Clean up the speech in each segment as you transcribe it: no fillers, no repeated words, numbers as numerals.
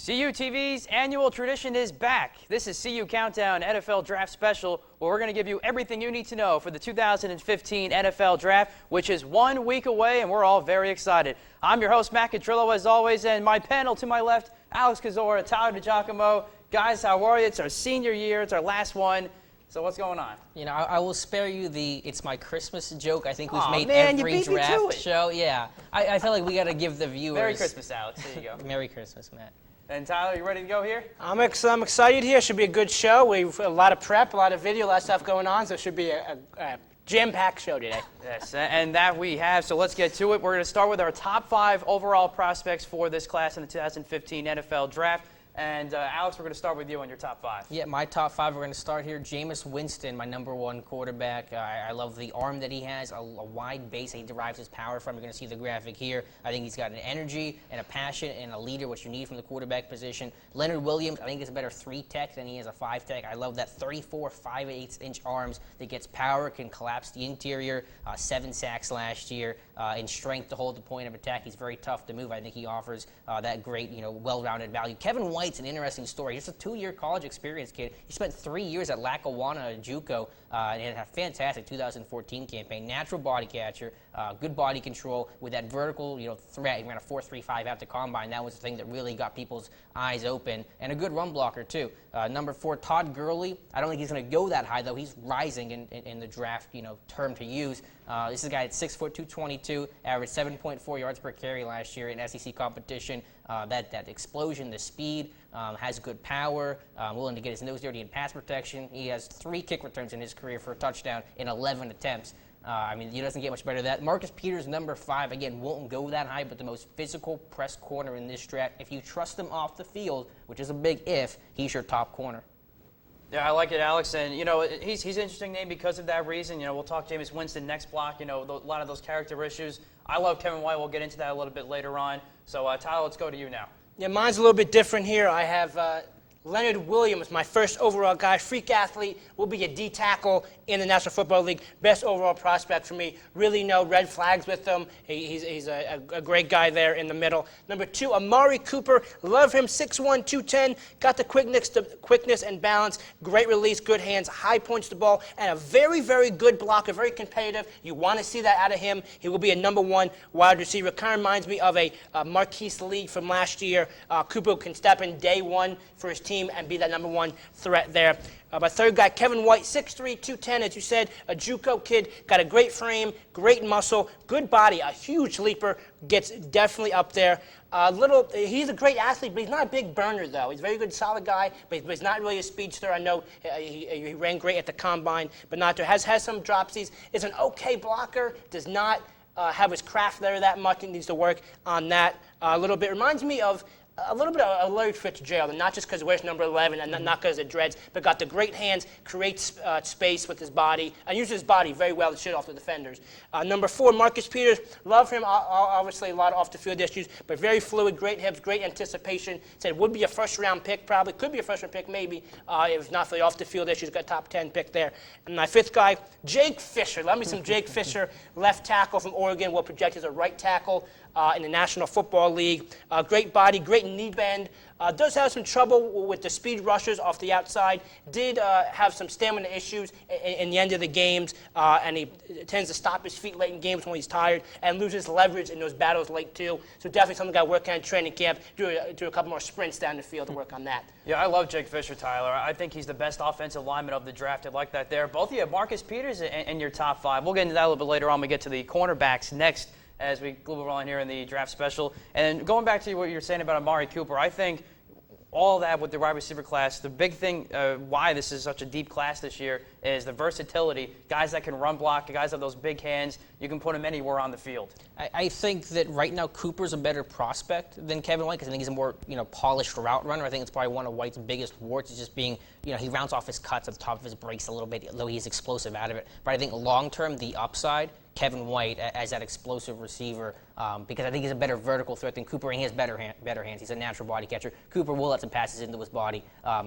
CU TV's annual tradition is back. This is CU Countdown NFL Draft Special, where we're going to give you everything you need to know for the 2015 NFL Draft, which is 1 week away, and we're all very excited. I'm your host, Matt Catrillo, as always, and my panel to my left, Alex Kazora, Tyler DiGiacomo. Guys, how are you? It's our senior year. It's our last one. So what's going on? You know, I will spare you the "it's my Christmas" joke. I think we've made man, every draft show. Yeah, I feel like we got to give the viewers. Merry Christmas, Alex. There you go. Merry Christmas, Matt. And Tyler, you ready to go here? I'm excited here. Should be a good show. We've a lot of prep, a lot of video, a lot of stuff going on, so it should be a jam-packed show today. Yes, and that we have, so let's get to it. We're going to start with our top 5 overall prospects for this class in the 2015 NFL Draft. And Alex, we're going to start with you on your top 5. Yeah, my top 5, we're going to start here. Jameis Winston, my #1 quarterback. I love the arm that he has, a wide base that he derives his power from. You're going to see the graphic here. I think he's got an energy and a passion and a leader, which you need from the quarterback position. Leonard Williams, I think he's a better 3-tech than he is a 5-tech. I love that 34 5/8-inch arms that gets power, can collapse the interior. 7 sacks last year in strength to hold the point of attack. He's very tough to move. I think he offers that great, well-rounded value. Kevin White's an interesting story. He's a 2-year college experience kid. He spent 3 years at Lackawanna JUCO and had a fantastic 2014 campaign. Natural body catcher, good body control with that vertical, threat. He ran a 4.35 at the combine. That was the thing that really got people's eyes open, and a good run blocker too. Number 4, Todd Gurley. I don't think he's going to go that high though. He's rising in the draft, term to use. This is a guy at 6 foot 222, averaged 7.4 yards per carry last year in SEC competition. That explosion, the speed, has good power, willing to get his nose dirty in pass protection. He has 3 kick returns in his career for a touchdown in 11 attempts. He doesn't get much better than that. Marcus Peters, number 5, again, won't go that high, but the most physical press corner in this draft. If you trust him off the field, which is a big if, he's your top corner. Yeah, I like it, Alex, and he's an interesting name because of that reason. We'll talk Jameis Winston next block. A lot of those character issues. I love Kevin White. We'll get into that a little bit later on. So, Tyler, let's go to you now. Yeah, mine's a little bit different here. I have Leonard Williams, my first overall guy, freak athlete, will be a D tackle in the National Football League. Best overall prospect for me. Really no red flags with him. He's a great guy there in the middle. Number 2, Amari Cooper. Love him, 6'1", 210. Got the quickness and balance. Great release, good hands, high points to the ball, and a very, very good blocker, very competitive. You want to see that out of him. He will be a #1 wide receiver. Kind of reminds me of a Marquise Lee from last year. Cooper can step in day 1 for his team and be that #1 threat there. My third guy, Kevin White, 6'3", 210, as you said, a JUCO kid, got a great frame, great muscle, good body, a huge leaper, gets definitely up there. He's a great athlete, but he's not a big burner, though. He's a very good, solid guy, but he's not really a speedster. I know he ran great at the combine, but not there. Has some dropsies. Is an okay blocker, does not have his craft there that much. He needs to work on that a little bit. Reminds me of a little bit of Larry Fitzgerald, and not just because he wears number 11 and not because of dreads, but got the great hands, creates space with his body, and uses his body very well to shut off the defenders. Number 4, Marcus Peters. Love him, obviously a lot of off-the-field issues, but very fluid, great hips, great anticipation. Said would be a first-round pick, probably. Could be a first-round pick, maybe, if not for the off-the-field issues. Got top 10 pick there. And my 5th guy, Jake Fisher. Love me some Jake Fisher, left tackle from Oregon, will project as a right tackle in the National Football League. Great body, great knee bend. Does have some trouble with the speed rushers off the outside. Did have some stamina issues in the end of the games, and he tends to stop his feet late in games when he's tired and loses leverage in those battles late too. So definitely something I work on in training camp. Do a couple more sprints down the field to work on that. Yeah, I love Jake Fisher, Tyler. I think he's the best offensive lineman of the draft. I like that there. Both of you have Marcus Peters in your top 5. We'll get into that a little bit later on. We get to the cornerbacks next, as we move on here in the draft special. And going back to what you were saying about Amari Cooper, I think all that with the wide receiver class, the big thing why this is such a deep class this year is the versatility. Guys that can run block, guys that have those big hands, you can put them anywhere on the field. I think that right now Cooper's a better prospect than Kevin White because I think he's a more polished route runner. I think it's probably one of White's biggest warts is just being, he rounds off his cuts at the top of his breaks a little bit, though he's explosive out of it. But I think long-term, the upside, Kevin White as that explosive receiver because I think he's a better vertical threat than Cooper, and he has better hands. He's a natural body catcher. Cooper will let some passes into his body.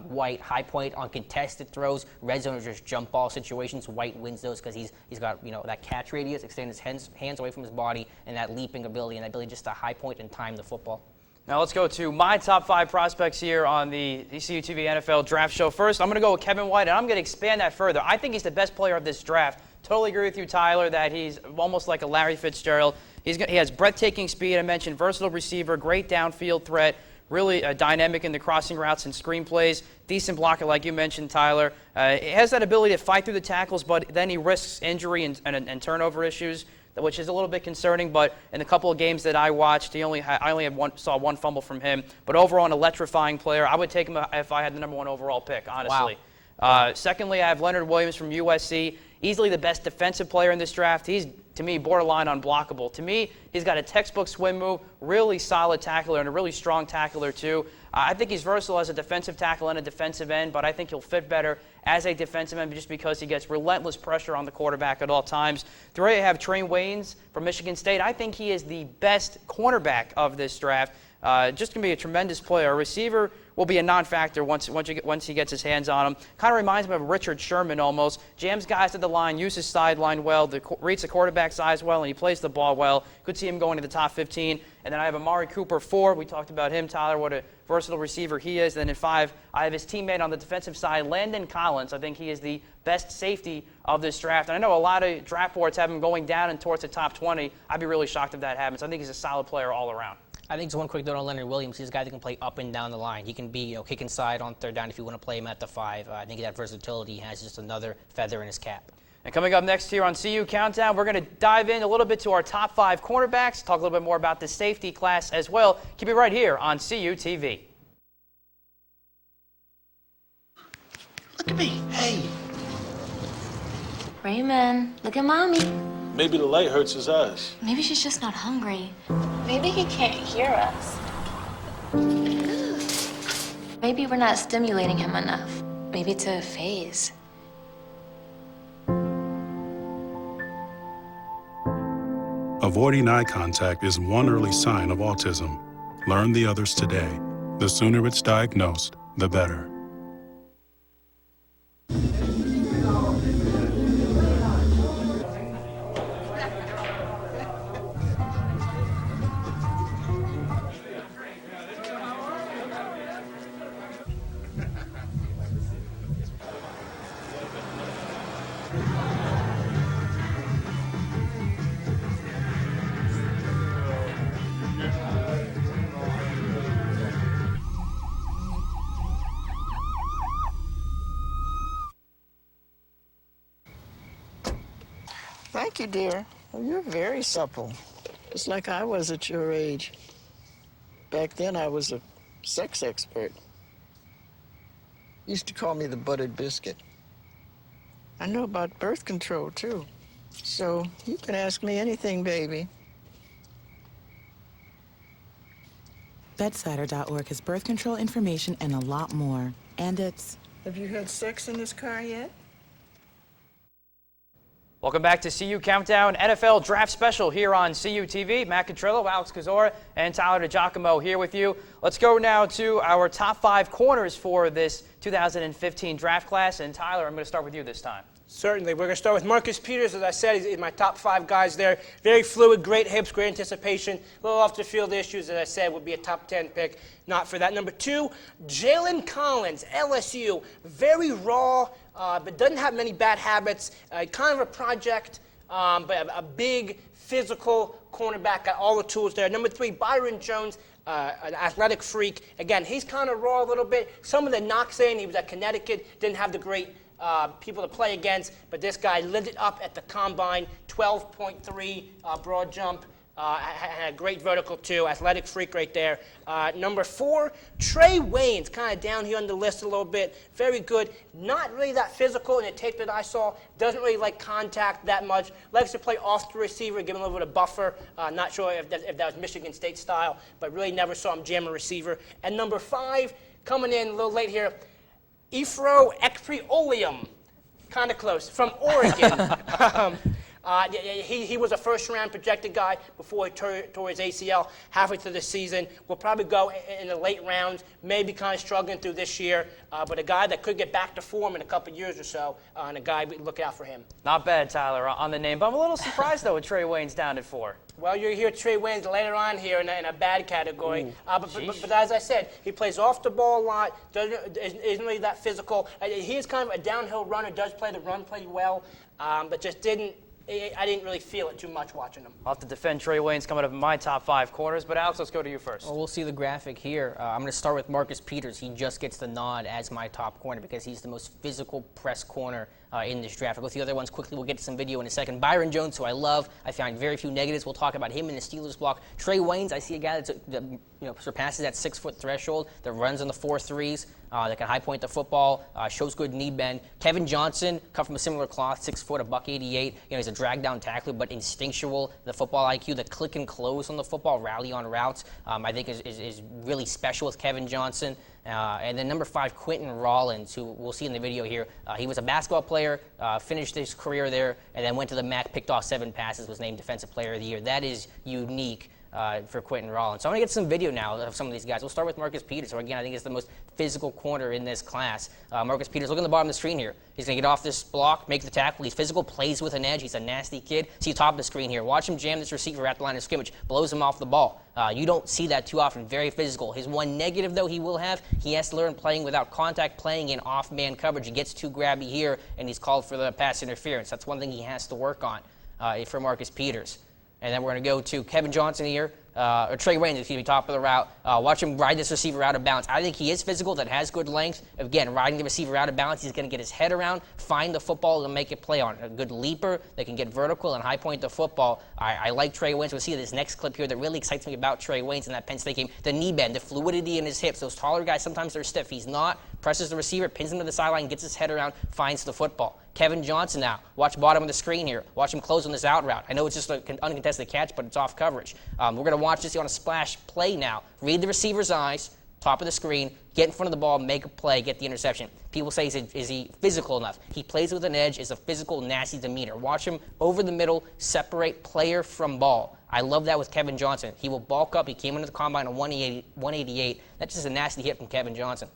White, high point on contested throws, red zone or just jump ball situations. White wins those because he's got that catch radius, extend his hands away from his body, and that leaping ability and that ability just to high point and time the football. Now let's go to my top 5 prospects here on the ECU TV NFL Draft Show. First, I'm going to go with Kevin White, and I'm going to expand that further. I think he's the best player of this draft. Totally agree with you, Tyler, that he's almost like a Larry Fitzgerald. He has breathtaking speed. I mentioned versatile receiver, great downfield threat, really dynamic in the crossing routes and screen plays, decent blocker like you mentioned, Tyler. He has that ability to fight through the tackles, but then he risks injury and turnover issues, which is a little bit concerning. But in a couple of games that I watched, I only saw one fumble from him. But overall, an electrifying player. I would take him if I had the #1 overall pick, honestly. Wow. Secondly, I have Leonard Williams from USC. Easily the best defensive player in this draft. He's, to me, borderline unblockable. To me, he's got a textbook swim move, really solid tackler, and a really strong tackler, too. I think he's versatile as a defensive tackle and a defensive end, but I think he'll fit better as a defensive end just because he gets relentless pressure on the quarterback at all times. 3, I have Trey Waynes from Michigan State. I think he is the best cornerback of this draft. Just going to be a tremendous player. A receiver will be a non-factor once he gets his hands on him. Kind of reminds me of Richard Sherman almost. Jams guys at the line, uses sideline well, reads the quarterback's eyes well, and he plays the ball well. Could see him going to the top 15. And then I have Amari Cooper 4. We talked about him, Tyler, what a versatile receiver he is. And then in 5, I have his teammate on the defensive side, Landon Collins. I think he is the best safety of this draft. And I know a lot of draft boards have him going down and towards the top 20. I'd be really shocked if that happens. I think he's a solid player all around. I think just one quick note on Leonard Williams. He's a guy that can play up and down the line. He can be, kick inside on 3rd down if you want to play him at the 5. I think that versatility has just another feather in his cap. And coming up next here on CU Countdown, we're going to dive in a little bit to our top 5 cornerbacks, talk a little bit more about the safety class as well. Keep it right here on CU TV. Look at me. Hey. Raymond, look at Mommy. Maybe the light hurts his eyes. Maybe she's just not hungry. Maybe he can't hear us. Maybe we're not stimulating him enough. Maybe it's a phase. Avoiding eye contact is one early sign of autism. Learn the others today. The sooner it's diagnosed, the better. Thank you, dear. Well, you're very supple, just like I was at your age. Back then, I was a sex expert. Used to call me the buttered biscuit. I know about birth control, too. So you can ask me anything, baby. Bedsider.org has birth control information and a lot more. And it's... Have you had sex in this car yet? Welcome back to CU Countdown NFL Draft Special here on CU TV. Matt Catrillo, Alex Kozora, and Tyler DiGiacomo here with you. Let's go now to our top 5 corners for this 2015 draft class. And Tyler, I'm going to start with you this time. Certainly. We're going to start with Marcus Peters. As I said, he's in my top 5 guys there. Very fluid, great hips, great anticipation. A little off-the-field issues, as I said, would be a top 10 pick. Not for that. Number 2, Jalen Collins, LSU. Very raw, but doesn't have many bad habits. Kind of a project, but a big, physical cornerback. Got all the tools there. Number 3, Byron Jones. An athletic freak. Again, he's kind of raw a little bit. Some of the knocks in, he was at Connecticut, didn't have the great people to play against, but this guy lit it up at the combine. 12.3 broad jump. Had a great vertical too. Athletic freak right there. Number 4, Trey Waynes, kind of down here on the list a little bit. Very good. Not really that physical in the tape that I saw. Doesn't really like contact that much. Likes to play off the receiver, give him a little bit of buffer. Not sure if that was Michigan State style, but really never saw him jam a receiver. And number 5, coming in a little late here, Ifro Ekpreolium. Kind of close. From Oregon. He was a first-round projected guy before he tore his ACL halfway through the season. Will probably go in the late rounds, maybe kind of struggling through this year, but a guy that could get back to form in a couple years or so, and a guy we look out for him. Not bad, Tyler, on the name. But I'm a little surprised, though, with Trey Waynes down at 4. Well, you'll hear Trey Waynes later on here in a bad category. But as I said, he plays off the ball a lot, isn't really that physical. He is kind of a downhill runner, does play the run pretty well, but just I didn't really feel it too much watching him. I'll have to defend Trey Waynes coming up in my top 5 corners. But, Alex, let's go to you first. Well, we'll see the graphic here. I'm going to start with Marcus Peters. He just gets the nod as my top corner because he's the most physical press corner in this draft. I'll go through the other ones quickly. We'll get to some video in a second. Byron Jones, who I love. I find very few negatives. We'll talk about him in the Steelers block. Trey Waynes, I see a guy that surpasses that 6-foot threshold, that runs on the 4.3s, that can high point the football, shows good knee bend. Kevin Johnson, come from a similar cloth, 6 foot, $188. He's a drag down tackler, but instinctual. The football IQ, the click and close on the football, rally on routes, I think is really special with Kevin Johnson. And then number 5, Quentin Rollins, who we'll see in the video here. He was a basketball player, finished his career there, and then went to the MAC, picked off 7 passes, was named Defensive Player of the Year. That is unique for Quentin Rollins. So I'm going to get some video now of some of these guys. We'll start with Marcus Peters, who again I think is the most physical corner in this class. Marcus Peters, look at the bottom of the screen here. He's going to get off this block, make the tackle. He's physical, plays with an edge. He's a nasty kid. See top of the screen here. Watch him jam this receiver at the line of scrimmage, blows him off the ball. You don't see that too often. Very physical. His one negative, though, he has to learn playing without contact, playing in off-man coverage. He gets too grabby here, and he's called for the pass interference. That's one thing he has to work on for Marcus Peters. And then we're going to go to Kevin Johnson here, or Trey Waynes, excuse me, top of the route. Watch him ride this receiver out of bounds. I think he is physical, that has good length. Again, riding the receiver out of bounds, he's going to get his head around, find the football, and make a play on it. A good leaper that can get vertical and high point the football. I like Trey Waynes. We'll see this next clip here that really excites me about Trey Waynes in that Penn State game. The knee bend, the fluidity in his hips. Those taller guys, sometimes they're stiff. He's not. Presses the receiver, pins him to the sideline, gets his head around, finds the football. Kevin Johnson now. Watch bottom of the screen here. Watch him close on this out route. I know it's just an uncontested catch, but it's off coverage. We're going to watch this on a splash play now. Read the receiver's eyes, top of the screen, get in front of the ball, make a play, get the interception. People say, is he physical enough? He plays with an edge, is a physical, nasty demeanor. Watch him over the middle, separate player from ball. I love that with Kevin Johnson. He will bulk up. He came into the combine at 188. That's just a nasty hit from Kevin Johnson.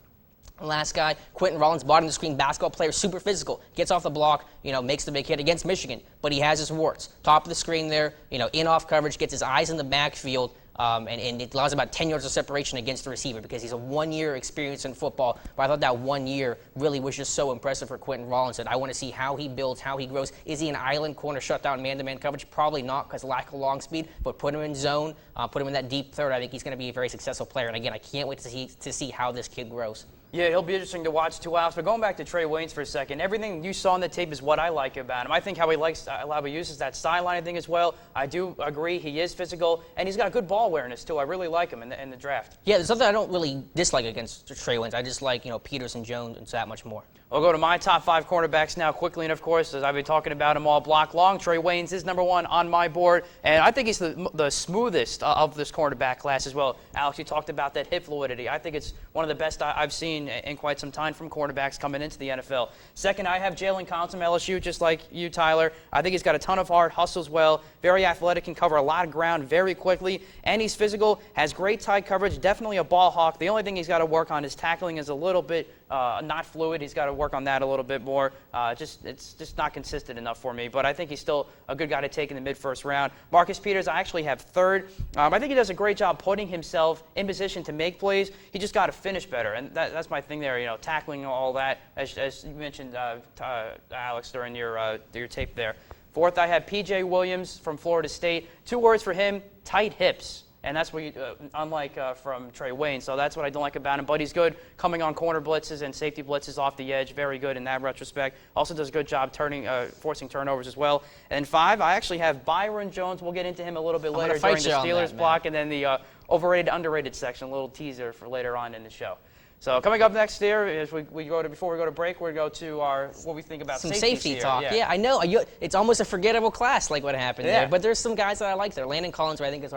Last guy, Quentin Rollins, bottom of the screen, basketball player, super physical, gets off the block, makes the big hit against Michigan, but he has his warts. Top of the screen there, in off coverage, gets his eyes in the backfield, and it allows about 10 yards of separation against the receiver because he's a 1-year experience in football. But I thought that 1 year really was just so impressive for Quentin Rollins that I want to see how he builds, how he grows. Is he an island corner shutdown man-to-man coverage? Probably not because lack of long speed, but put him in zone, put him in that deep third. I think he's going to be a very successful player. And again, I can't wait to see how this kid grows. Yeah, he'll be interesting to watch too, Alex. But going back to Trey Waynes for a second, everything you saw on the tape is what I like about him. I think how he uses that sideline thing as well. I do agree he is physical, and he's got a good ball awareness too. I really like him in the draft. Yeah, there's something I don't really dislike against Trey Waynes. I just like Peters and Jones and that much more. I'll go to my top 5 cornerbacks now quickly, and of course, as I've been talking about him all block long, Trey Waynes is number 1 on my board, and I think he's the smoothest of this cornerback class as well. Alex, you talked about that hip fluidity. I think it's one of the best I've seen in quite some time from cornerbacks coming into the NFL. Second, I have Jalen Collins from LSU, just like you, Tyler. I think he's got a ton of heart, hustles well, very athletic, can cover a lot of ground very quickly, and he's physical, has great tight coverage, definitely a ball hawk. The only thing he's got to work on is tackling is a little bit not fluid. He's got to work on that a little bit more. It's just not consistent enough for me. But I think he's still a good guy to take in the mid-first round. Marcus Peters, I actually have 3rd. I think he does a great job putting himself in position to make plays. He just got to finish better, and that's my thing there. Tackling all that, as you mentioned, Alex, during your tape there. 4th, I have P.J. Williams from Florida State. 2 words for him: tight hips. And that's what unlike from Trey Waynes. So that's what I don't like about him. But he's good coming on corner blitzes and safety blitzes off the edge. Very good in that retrospect. Also does a good job forcing turnovers as well. And 5, I actually have Byron Jones. We'll get into him a little bit later during the Steelers block. And then the overrated, underrated section, a little teaser for later on in the show. So coming up next here, as before we go to break, we're going to go to what we think about some safety here. talk. Yeah, I know. It's almost a forgettable class, like what happened there. But there's some guys that I like there. Landon Collins, who I think is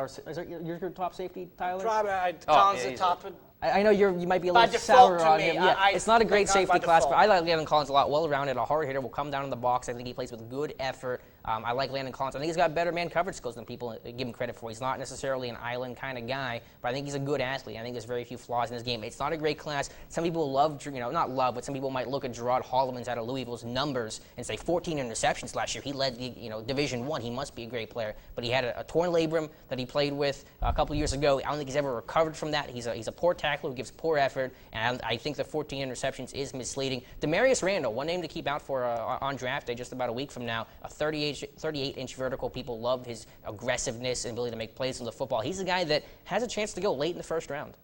your top safety, Tyler? Probably Collins the top. I know you might be a little sour on him. Yeah, it's not a great safety class, but I like Landon Collins a lot. Well-rounded, a hard hitter, will come down in the box. I think he plays with good effort. I like Landon Collins. I think he's got better man coverage skills than people give him credit for. He's not necessarily an island kind of guy, but I think he's a good athlete. I think there's very few flaws in his game. It's not a great class. Some people love, not love, but some people might look at Gerard Holloman's out of Louisville's numbers and say 14 interceptions last year. He led the, Division I. He must be a great player. But he had a torn labrum that he played with a couple years ago. I don't think he's ever recovered from that. He's a poor tackler who gives poor effort, and I think the 14 interceptions is misleading. Demarius Randall, one name to keep out for on draft day just about a week from now, a 38-inch vertical. People love his aggressiveness and ability to make plays on the football. He's a guy that has a chance to go late in the first round.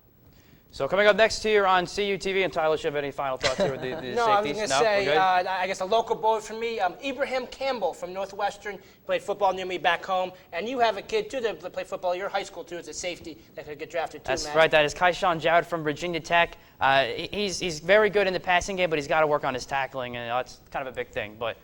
So coming up next here on CUTV, and Tyler, should have any final thoughts here with the No, I was safeties? going to say, I guess a local boy for me, Ibrahim Campbell from Northwestern, played football near me back home. And you have a kid, too, that played football at your high school, too, as a safety that could get drafted, too, That's Matt. right. That is Kaishan Jowd from Virginia Tech. He's very good in the passing game, but he's got to work on his tackling, and that's kind of a big thing. But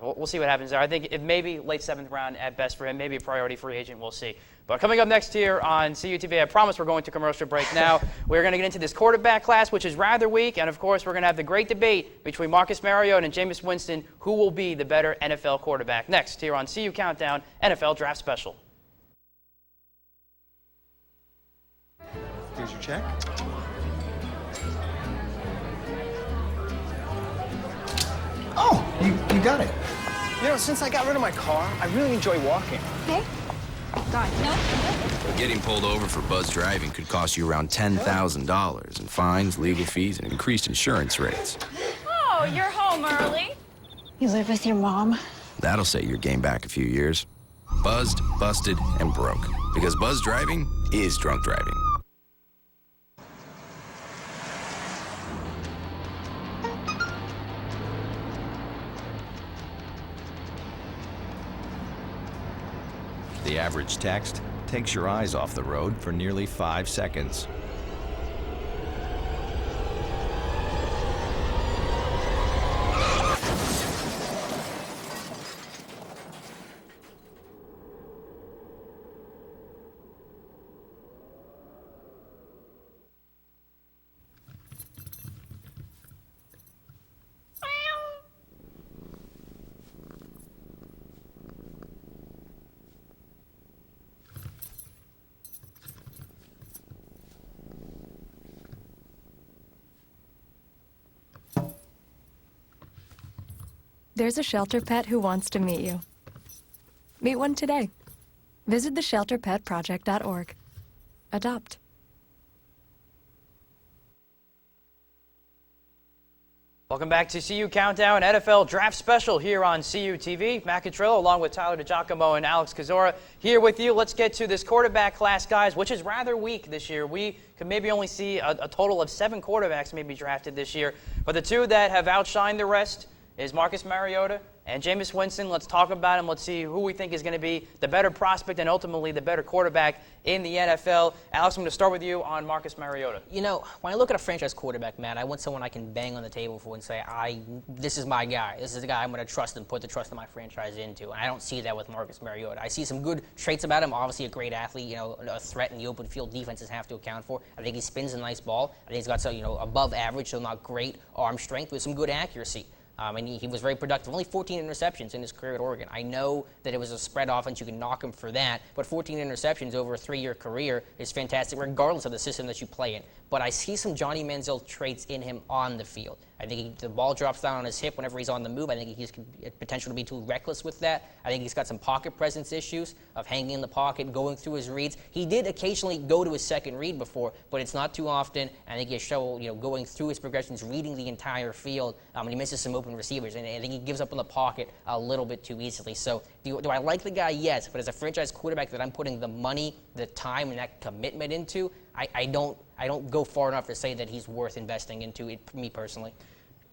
we'll see what happens there. I think it may be late 7th round at best for him, maybe a priority free agent. We'll see. But coming up next here on CUTV, I promise we're going to commercial break now. We're going to get into this quarterback class, which is rather weak. And, of course, we're going to have the great debate between Marcus Mariota and Jameis Winston, who will be the better NFL quarterback. Next here on CU Countdown, NFL Draft Special. Here's your check. Oh, you got it. Since I got rid of my car, I really enjoy walking. Okay. God, no. Getting pulled over for buzz driving could cost you around $10,000 in fines, legal fees, and increased insurance rates. Oh, you're home early. You live with your mom? That'll set your game back a few years. Buzzed, busted, and broke. Because buzz driving is drunk driving. The average text takes your eyes off the road for nearly 5 seconds. There's a shelter pet who wants to meet you. Meet one today. Visit theshelterpetproject.org. Adopt. Welcome back to CU Countdown NFL Draft Special here on CUTV. Matt Catrillo along with Tyler DiGiacomo and Alex Kozora here with you. Let's get to this quarterback class, guys, which is rather weak this year. We could maybe only see a total of 7 quarterbacks maybe drafted this year. But the two that have outshined the rest is Marcus Mariota and Jameis Winston. Let's talk about him. Let's see who we think is going to be the better prospect and ultimately the better quarterback in the NFL. Alex, I'm going to start with you on Marcus Mariota. When I look at a franchise quarterback, Matt, I want someone I can bang on the table for and say, this is my guy. This is the guy I'm going to trust and put the trust of my franchise into. And I don't see that with Marcus Mariota. I see some good traits about him. Obviously, a great athlete, a threat in the open field defenses have to account for. I think he spins a nice ball. I think he's got some, above average, so not great arm strength with some good accuracy. And he was very productive. Only 14 interceptions in his career at Oregon. I know that it was a spread offense. You can knock him for that. But 14 interceptions over a 3-year career is fantastic, regardless of the system that you play in. But I see some Johnny Manziel traits in him on the field. I think the ball drops down on his hip whenever he's on the move. I think he's potential to be too reckless with that. I think he's got some pocket presence issues of hanging in the pocket, going through his reads. He did occasionally go to his second read before, but it's not too often. I think he's going through his progressions, reading the entire field. And he misses some open receivers, and I think he gives up in the pocket a little bit too easily. So do I like the guy? Yes, but as a franchise quarterback that I'm putting the money, the time, and that commitment into, I don't go far enough to say that he's worth investing into it, me personally.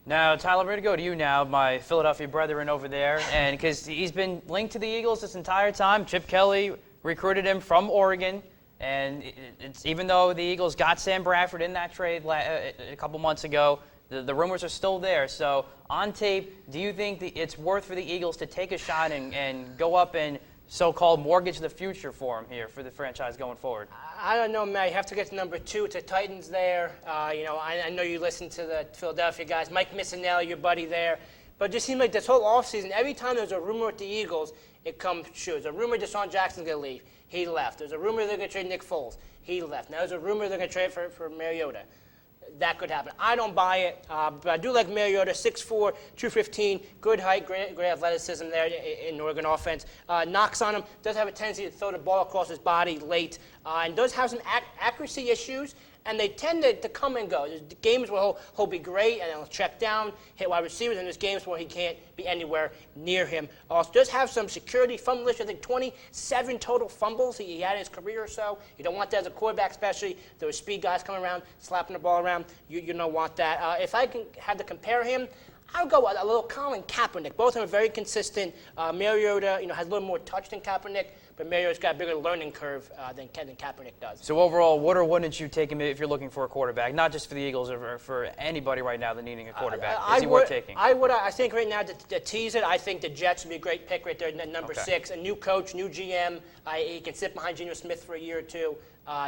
Now, Tyler, we're going to go to you now, my Philadelphia brethren over there, and because he's been linked to the Eagles this entire time. Chip Kelly recruited him from Oregon, and it's even though the Eagles got Sam Bradford in that trade a couple months ago, the rumors are still there. So, on tape, do you think that it's worth for the Eagles to take a shot and go up and so-called mortgage the future for him here for the franchise going forward? I don't know, Matt. You have to get to number 2. It's the Titans there. I know you listen to the Philadelphia guys. Mike Missanelli, your buddy there. But it just seemed like this whole offseason, every time there's a rumor with the Eagles, it comes true. There's a rumor Deshaun Jackson's going to leave. He left. There's a rumor they're going to trade Nick Foles. He left. Now there's a rumor they're going to trade for Mariota. That could happen. I don't buy it, but I do like Mariota, 6'4", 215, good height, great athleticism there in the Oregon offense. Knocks on him, does have a tendency to throw the ball across his body late, and does have some accuracy issues, and they tend to come and go. There's games where he'll be great, and he'll check down, hit wide receivers, and there's games where he can't be anywhere near him. Also does have some security fumble issues. I think 27 total fumbles he had in his career or so. You don't want that as a quarterback, especially. There were speed guys coming around, slapping the ball around. You don't want that. If I had to compare him, I would go with a little Colin Kaepernick. Both of them are very consistent. Mariota, has a little more touch than Kaepernick, but Mariota's got a bigger learning curve than Kaepernick does. So overall, would or wouldn't you take him if you're looking for a quarterback? Not just for the Eagles or for anybody right now that needing a quarterback. Is he worth taking? I think right now to tease it, I think the Jets would be a great pick right there, number 6. A new coach, new GM. He can sit behind Geno Smith for a year or two.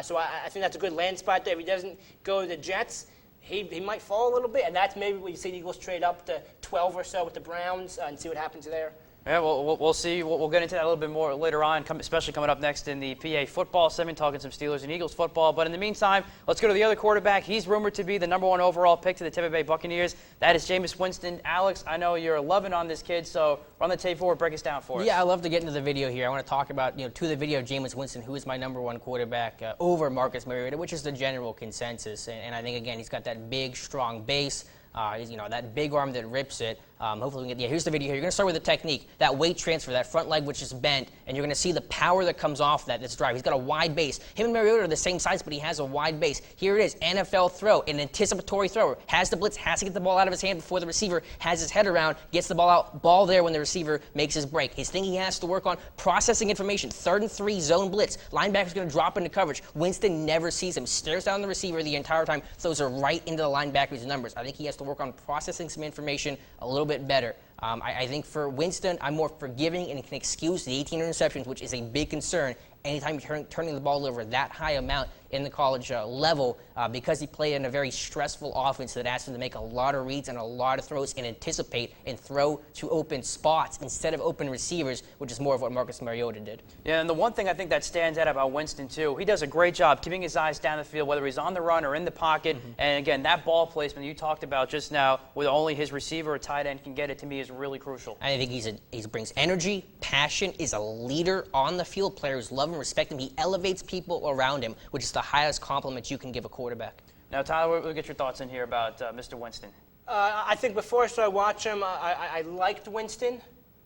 So I think that's a good land spot there. If he doesn't go to the Jets, he might fall a little bit, and that's maybe where you see the Eagles trade up to 12 or so with the Browns and see what happens there. Yeah, we'll see. We'll get into that a little bit more later on, especially coming up next in the PA football segment, talking some Steelers and Eagles football. But in the meantime, let's go to the other quarterback. He's rumored to be the #1 overall pick to the Tampa Bay Buccaneers. That is Jameis Winston. Alex, I know you're loving on this kid, so run the tape forward, break us down for us. Yeah, I love to get into the video here. I want to talk about, to the video of Jameis Winston, who is my #1 quarterback over Marcus Mariota, which is the general consensus. And I think, again, he's got that big, strong base. That big arm that rips it. Hopefully we can get, here's the video here. You're going to start with the technique, that weight transfer, that front leg which is bent, and you're going to see the power that comes off this drive. He's got a wide base. Him and Mariota are the same size, but he has a wide base. Here it is, NFL throw, an anticipatory thrower. Has the blitz, has to get the ball out of his hand before the receiver has his head around, gets the ball out, ball there when the receiver makes his break. His thing he has to work on, processing information. 3rd and 3 zone blitz. Linebacker's going to drop into coverage. Winston never sees him, stares down the receiver the entire time, throws her right into the linebacker's numbers. I think he has to work on processing some information a little bit better. I think for Winston, I'm more forgiving and can excuse the 18 interceptions, which is a big concern anytime you're turning the ball over that high amount in the college level, because he played in a very stressful offense that asked him to make a lot of reads and a lot of throws and anticipate and throw to open spots instead of open receivers, which is more of what Marcus Mariota did. Yeah, and the one thing I think that stands out about Winston, too, he does a great job keeping his eyes down the field, whether he's on the run or in the pocket. Mm-hmm. And, again, that ball placement you talked about just now, with only his receiver or tight end can get it, to me, is really crucial. I think he brings energy, passion, is a leader on the field. Players love him, respect him. He elevates people around him, which is the highest compliment you can give a quarterback. Now, Tyler, we'll get your thoughts in here about Mr. Winston. I think before I started watching him, I liked Winston.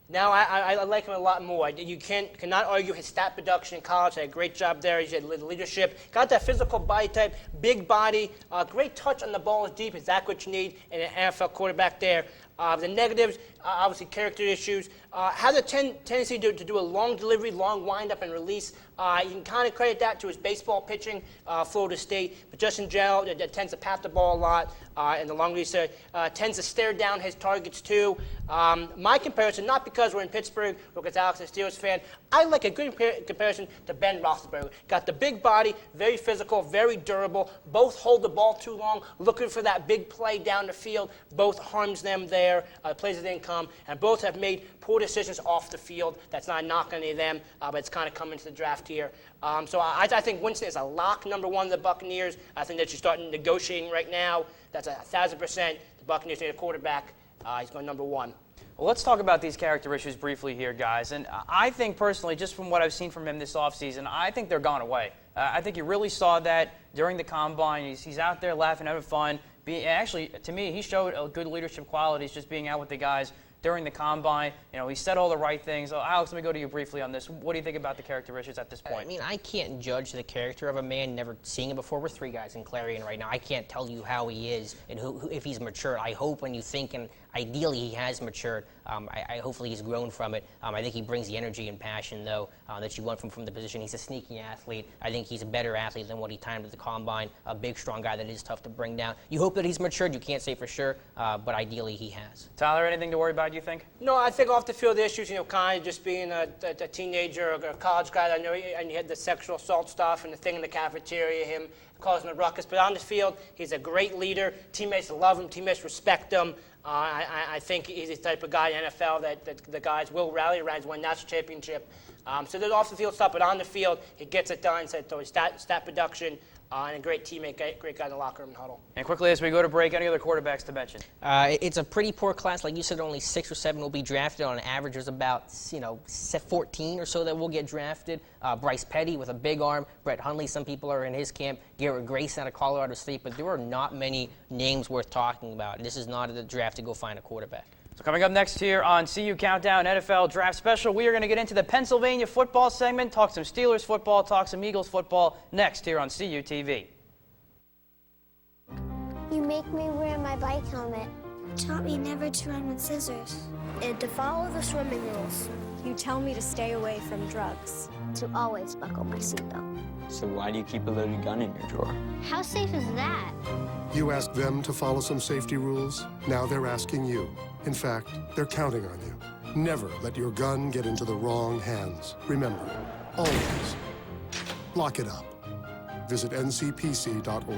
Now I like him a lot more. You cannot argue his stat production in college. He had a great job there. He had leadership. Got that physical body type, big body, great touch on the ball is deep. Exactly what you need in an NFL quarterback there. The negatives, obviously character issues. Has a tendency to do a long delivery, long wind-up and release. You can kind of credit that to his baseball pitching, Florida State. But just in general, it tends to pat the ball a lot. And the long release tends to stare down his targets too. My comparison, not because we're in Pittsburgh or because Alex is a Steelers fan, I like a good comparison to Ben Roethlisberger. Got the big body, very physical, very durable. Both hold the ball too long, looking for that big play down the field. Both harms them there, plays that didn't come. And both have made poor decisions off the field. That's not a knock on any of them, but it's kind of come into the draft here. So I think Winston is a lock #1 of the Buccaneers. I think that you're starting negotiating right now. That's 1,000%. The Buccaneers need a quarterback. He's going #1. Well, let's talk about these character issues briefly here, guys. And I think personally, just from what I've seen from him this offseason, I think they're gone away. I think you really saw that during the Combine. He's out there laughing, having fun. Actually, to me, he showed good leadership qualities just being out with the guys during the Combine. He said all the right things. Alex, let me go to you briefly on this. What do you think about the character issues at this point? I mean, I can't judge the character of a man, never seeing him before. We're 3 guys in Clarion right now. I can't tell you how he is and if he's matured. I hope when you think, and ideally he has matured. Hopefully he's grown from it. I think he brings the energy and passion, though, that you want from the position. He's a sneaky athlete. I think he's a better athlete than what he timed at the Combine. A big, strong guy that is tough to bring down. You hope that he's matured. You can't say for sure, but ideally he has. Tyler, anything to worry about you think? No, I think off the field issues, kind of just being a teenager or a college guy. I know, and he had the sexual assault stuff and the thing in the cafeteria, him causing a ruckus. But on the field, he's a great leader. Teammates love him. Teammates respect him. I think he's the type of guy in the NFL that the guys will rally around. He's won national championship. So there's off the field stuff, but on the field, he gets it done. So his stat production. And a great teammate, great guy in the locker room and huddle. And quickly as we go to break, any other quarterbacks to mention? It's a pretty poor class. Like you said, only 6 or 7 will be drafted. On average, there's about 14 or so that will get drafted. Bryce Petty with a big arm. Brett Hundley, some people are in his camp. Garrett Grayson out of Colorado State. But there are not many names worth talking about. This is not a draft to go find a quarterback. So coming up next here on CU Countdown NFL Draft Special, we are going to get into the Pennsylvania football segment, talk some Steelers football, talk some Eagles football next here on CU TV. You make me wear my bike helmet. You taught me never to run with scissors. And to follow the swimming rules. You tell me to stay away from drugs. To always buckle my seatbelt. So why do you keep a loaded gun in your drawer? How safe is that? You asked them to follow some safety rules. Now they're asking you. In fact, they're counting on you. Never let your gun get into the wrong hands. Remember, always lock it up. Visit ncpc.org.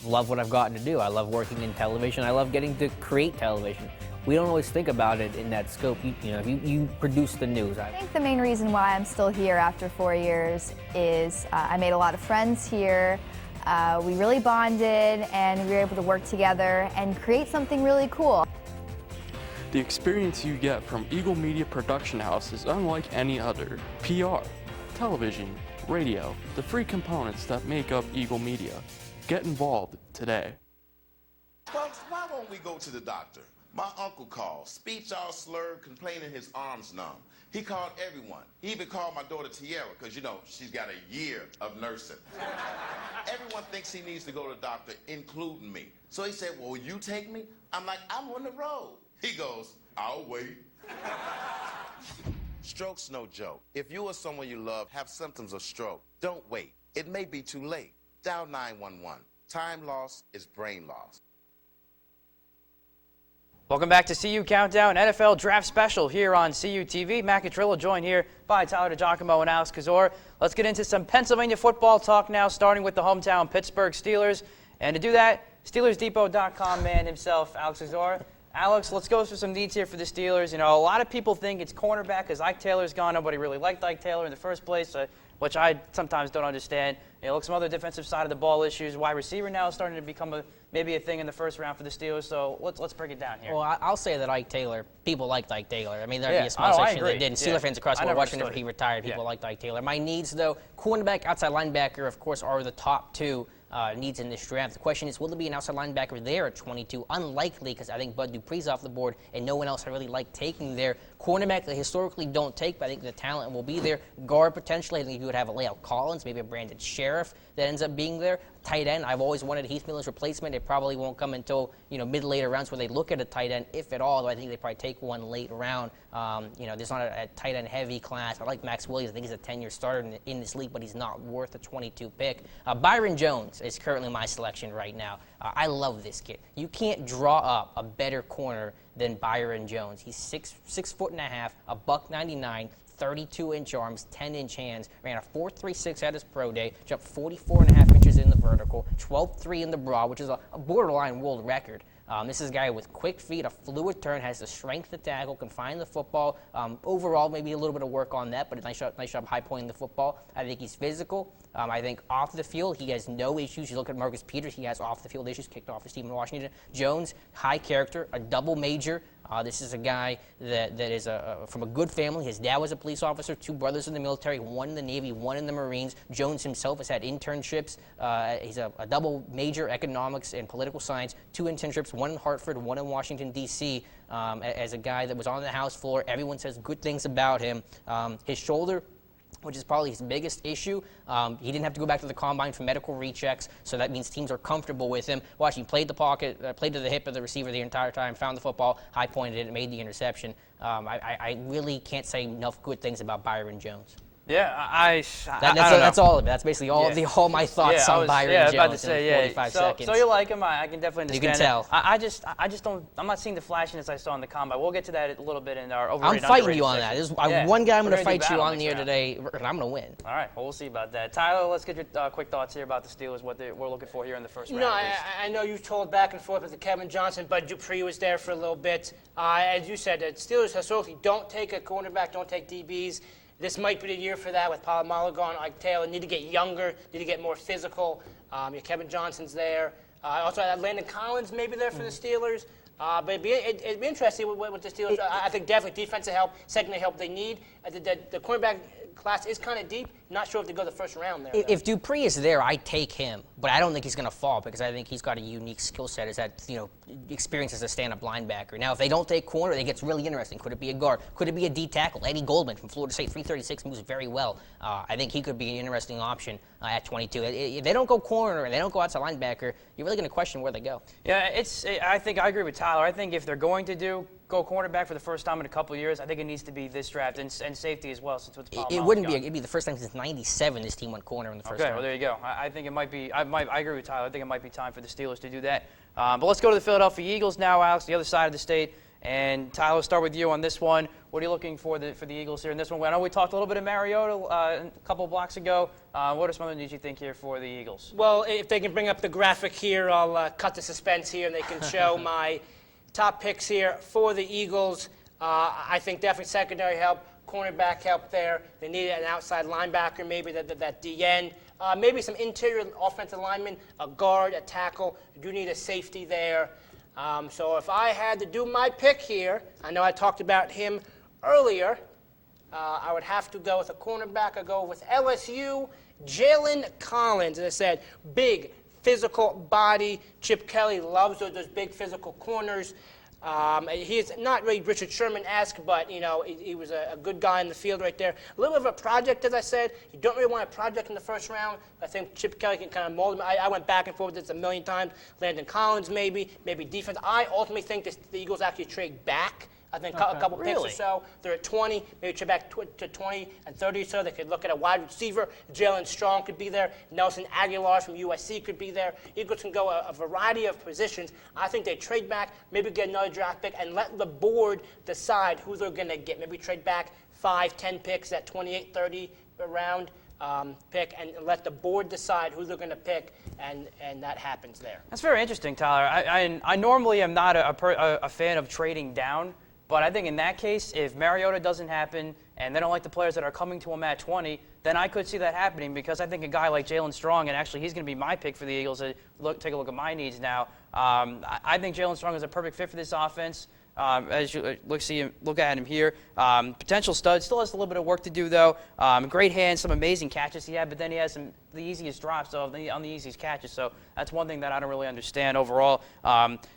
Love what I've gotten to do. I love working in television. I love getting to create television. We don't always think about it in that scope. You produce the news. I think the main reason why I'm still here after 4 years is I made a lot of friends here. We really bonded, and we were able to work together and create something really cool. The experience you get from Eagle Media Production House is unlike any other. PR, television, radio, the free components that make up Eagle Media. Get involved today. Folks, why won't we go to the doctor? My uncle called, speech all slurred, complaining his arms numb. He called everyone. He even called my daughter Tiara, because, she's got a year of nursing. Everyone thinks he needs to go to the doctor, including me. So he said, well, will you take me? I'm like, I'm on the road. He goes, I'll wait. Stroke's no joke. If you or someone you love have symptoms of stroke, don't wait. It may be too late. Dial 911. Time loss is brain loss. Welcome back to CU Countdown NFL Draft Special here on CU TV. Matt Catrillo joined here by Tyler DiGiacomo and Alex Kazor. Let's get into some Pennsylvania football talk now, starting with the hometown Pittsburgh Steelers. And to do that, SteelersDepot.com man himself, Alex Kazor. Alex, let's go through some needs here for the Steelers. A lot of people think it's cornerback because Ike Taylor's gone. Nobody really liked Ike Taylor in the first place, which I sometimes don't understand. Look, some other defensive side of the ball issues. Wide receiver now is starting to become maybe a thing in the first round for the Steelers. So let's break it down here. Well, I'll say that Ike Taylor, people liked Ike Taylor. I mean, there'd be a small section that didn't. Steeler fans across the board watching whenever he retired, people liked Ike Taylor. My needs, though, cornerback, outside linebacker, of course, are the top two needs in this draft. The question is, will there be an outside linebacker there at 22? Unlikely, because I think Bud Dupree's off the board, and no one else I really like taking there. Cornerback, they historically don't take, but I think the talent will be there. Guard, potentially, I think you would have a La'el Collins, maybe a Brandon Sheriff that ends up being there. Tight end, I've always wanted Heath Miller's replacement. It probably won't come until mid-later rounds where they look at a tight end, if at all. Though I think they probably take one late round. There's not a tight end heavy class. I like Max Williams. I think he's a 10-year starter in this league, but he's not worth a 22 pick. Byron Jones is currently my selection right now. I love this kid. You can't draw up a better corner than Byron Jones. He's 6'1.5", $199. 32-inch arms, 10-inch hands, ran a 4.36 at his pro day, jumped 44.5 inches in the vertical, 12.3 in the broad, which is a borderline world record. This is a guy with quick feet, a fluid turn, has the strength to tackle, can find the football. Overall, maybe a little bit of work on that, but a nice job high pointing the football. I think he's physical. I think off the field, he has no issues. You look at Marcus Peters, he has off-the-field issues, kicked off his team in Washington. Jones, high character, a double major. This is a guy that is from a good family. His dad was a police officer, 2 brothers in the military, 1 in the Navy, 1 in the Marines. Jones himself has had internships. He's a double major, economics and political science, 2 internships, 1 in Hartford, 1 in Washington, D.C. As a guy that was on the House floor, everyone says good things about him. His shoulder, which is probably his biggest issue. He didn't have to go back to the combine for medical rechecks, so that means teams are comfortable with him. Watch, he played the pocket, played to the hip of the receiver the entire time, found the football, high-pointed it, and made the interception. I really can't say enough good things about Byron Jones. Yeah, I don't that's know. all of it. That's basically all my thoughts on Byron Jones about to say, in 45 seconds. So you like him? I can definitely understand. You can tell. I just don't. I'm not seeing the flashiness I saw in the combine. We'll get to that a little bit in our I'm overrated. fighting you on that. Section. There's one guy I'm We're going to gonna do fight you battle on next the air round. today, and I'm going to win. All right, well, we'll see about that. Tyler, let's get your quick thoughts here about the Steelers. What we're looking for here in the first round. No, at least. I know you told back and forth with the Kevin Johnson, but Dupree was there for a little bit. As you said, the Steelers historically don't take a cornerback, don't take DBs. This might be the year for that with Polamalu gone. Like Taylor, need to get younger, need to get more physical. Kevin Johnson's there. Also, Landon Collins maybe there for the Steelers. But it'd be interesting with the Steelers. I think definitely defensive help, secondary help they need. The cornerback class is kind of deep. Not sure if they go the first round there. If Dupree is there, I take him, but I don't think he's going to fall because I think he's got a unique skill set. Is that experience as a stand-up linebacker. Now, if they don't take corner, it gets really interesting. Could it be a guard? Could it be a D tackle? Eddie Goldman from Florida State, 336, moves very well. I think he could be an interesting option at 22. If they don't go corner and they don't go outside linebacker, you're really going to question where they go. Yeah, I think I agree with Tyler. I think if they're going to go cornerback for the first time in a couple of years, I think it needs to be this draft and safety as well. Since it's it wouldn't be. It'd be the first time since '97 this team went corner in the first round. Okay, well there you go. I think it might be. I agree with Tyler. I think it might be time for the Steelers to do that. But let's go to the Philadelphia Eagles now, Alex, the other side of the state. And Tyler, let's start with you on this one. What are you looking for the Eagles here in this one? I know we talked a little bit of Mariota a couple of blocks ago. What are some of the news you think here for the Eagles? Well, if they can bring up the graphic here, I'll cut the suspense here, and they can show my top picks here for the Eagles. I think definitely secondary help, cornerback help there. They need an outside linebacker, maybe that DN. Maybe some interior offensive linemen, a guard, a tackle. You do need a safety there. So if I had to do my pick here, I know I talked about him earlier. I would have to go with a cornerback. I go with LSU, Jalen Collins. As I said, big, physical body. Chip Kelly loves those big physical corners. He is not really Richard Sherman-esque, but he was a good guy in the field right there. A little bit of a project, as I said. You don't really want a project in the first round. I think Chip Kelly can kind of mold him. I went back and forth with this a million times. Landon Collins, maybe defense. I ultimately think the Eagles actually trade back. I think a couple picks or so. They're at 20, maybe trade back to 20 and 30 or so. They could look at a wide receiver. Jalen Strong could be there. Nelson Aguilar from USC could be there. Eagles can go a variety of positions. I think they trade back, maybe get another draft pick, and let the board decide who they're going to get. Maybe trade back 5, 10 picks at 28, 30 round pick, and let the board decide who they're going to pick, and that happens there. That's very interesting, Tyler. I normally am not a fan of trading down. But I think in that case, if Mariota doesn't happen and they don't like the players that are coming to him at 20, then I could see that happening because I think a guy like Jalen Strong, and actually he's going to be my pick for the Eagles. Take a look at my needs now. I think Jalen Strong is a perfect fit for this offense. As you look at him here, potential stud. Still has a little bit of work to do, though. Great hands, some amazing catches he had, but then he has the easiest drops on the easiest catches. So that's one thing that I don't really understand overall.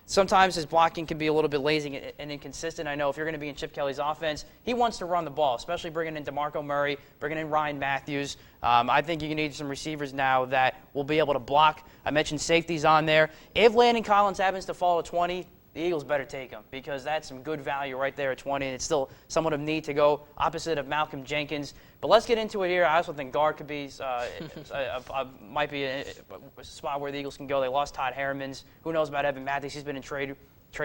Sometimes his blocking can be a little bit lazy and inconsistent. I know if you're going to be in Chip Kelly's offense, he wants to run the ball, especially bringing in DeMarco Murray, bringing in Ryan Matthews. I think you need some receivers now that will be able to block. I mentioned safeties on there. If Landon Collins happens to fall to 20, the Eagles better take him because that's some good value right there at 20, and it's still somewhat of need to go opposite of Malcolm Jenkins. But let's get into it here. I also think guard could be might be a spot where the Eagles can go. They lost Todd Herremans. Who knows about Evan Matthews? He's been in trade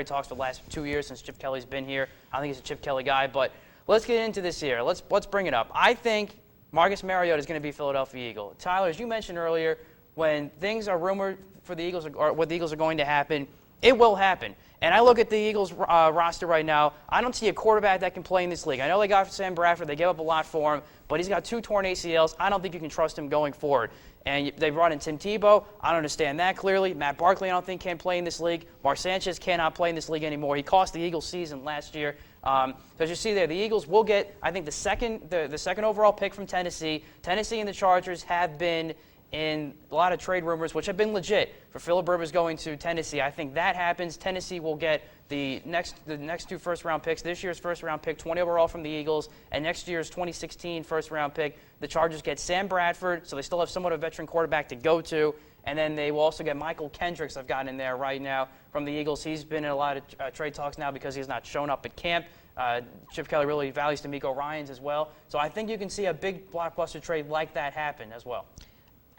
talks for the last 2 years since Chip Kelly's been here. I think he's a Chip Kelly guy. But let's get into this here. Let's bring it up. I think Marcus Mariota is going to be a Philadelphia Eagle. Tyler, as you mentioned earlier, when things are rumored for the Eagles or what the Eagles are going to happen, it will happen. And I look at the Eagles roster right now. I don't see a quarterback that can play in this league. I know they got Sam Bradford. They gave up a lot for him. But he's got 2 torn ACLs. I don't think you can trust him going forward. And they brought in Tim Tebow. I don't understand that clearly. Matt Barkley, I don't think, can play in this league. Mark Sanchez cannot play in this league anymore. He cost the Eagles season last year. So as you see there, the Eagles will get, I think, the second overall pick from Tennessee. Tennessee and the Chargers have been in a lot of trade rumors, which have been legit, for Phillip Rivers going to Tennessee. I think that happens. Tennessee will get the next 2 first-round picks. This year's first-round pick, 20 overall from the Eagles, and next year's 2016 first-round pick. The Chargers get Sam Bradford, so they still have somewhat of a veteran quarterback to go to. And then they will also get Michael Kendricks, I've got in there right now, from the Eagles. He's been in a lot of trade talks now because he's not shown up at camp. Chip Kelly really values D'Amico Ryans as well. So I think you can see a big blockbuster trade like that happen as well.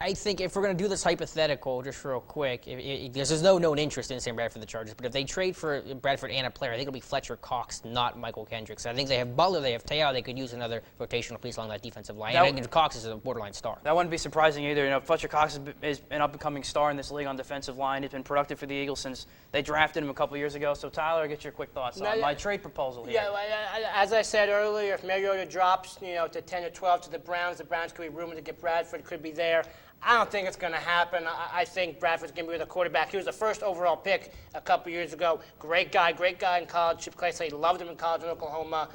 I think if we're going to do this hypothetical, just real quick, there's no known interest in Sam Bradford for the Chargers, but if they trade for Bradford and a player, I think it'll be Fletcher Cox, not Michael Kendricks. I think they have Butler, they have Te'o, they could use another rotational piece along that defensive line. I think Cox is a borderline star. That wouldn't be surprising either. You know, Fletcher Cox is an up-and-coming star in this league on defensive line. He's been productive for the Eagles since they drafted him a couple years ago. So, Tyler, get your quick thoughts on my trade proposal here. Yeah, as I said earlier, if Mariota drops, to 10 or 12 to the Browns could be rumored to get Bradford, could be there. I don't think it's going to happen. I think Bradford's going to be the quarterback. He was the first overall pick a couple years ago. Great guy in college. Chip Clay said he loved him in college in Oklahoma.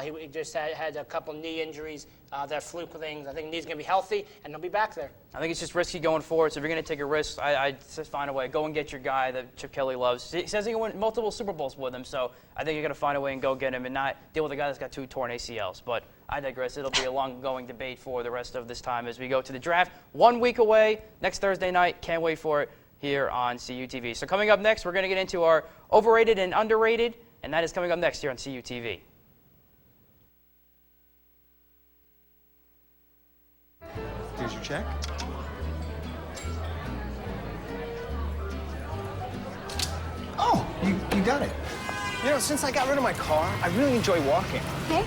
He just had a couple knee injuries. They're fluke things. I think he's going to be healthy, and he'll be back there. I think it's just risky going forward. So if you're going to take a risk, I'd just find a way. Go and get your guy that Chip Kelly loves. He says he can win multiple Super Bowls with him, so I think you're going to find a way and go get him and not deal with a guy that's got 2 torn ACLs. But I digress. It'll be a long-going debate for the rest of this time as we go to the draft. 1 week away, next Thursday night. Can't wait for it here on CUTV. So coming up next, we're going to get into our overrated and underrated, and that is coming up next here on CUTV. Here's your check. Oh, you got it. Since I got rid of my car, I really enjoy walking. Okay.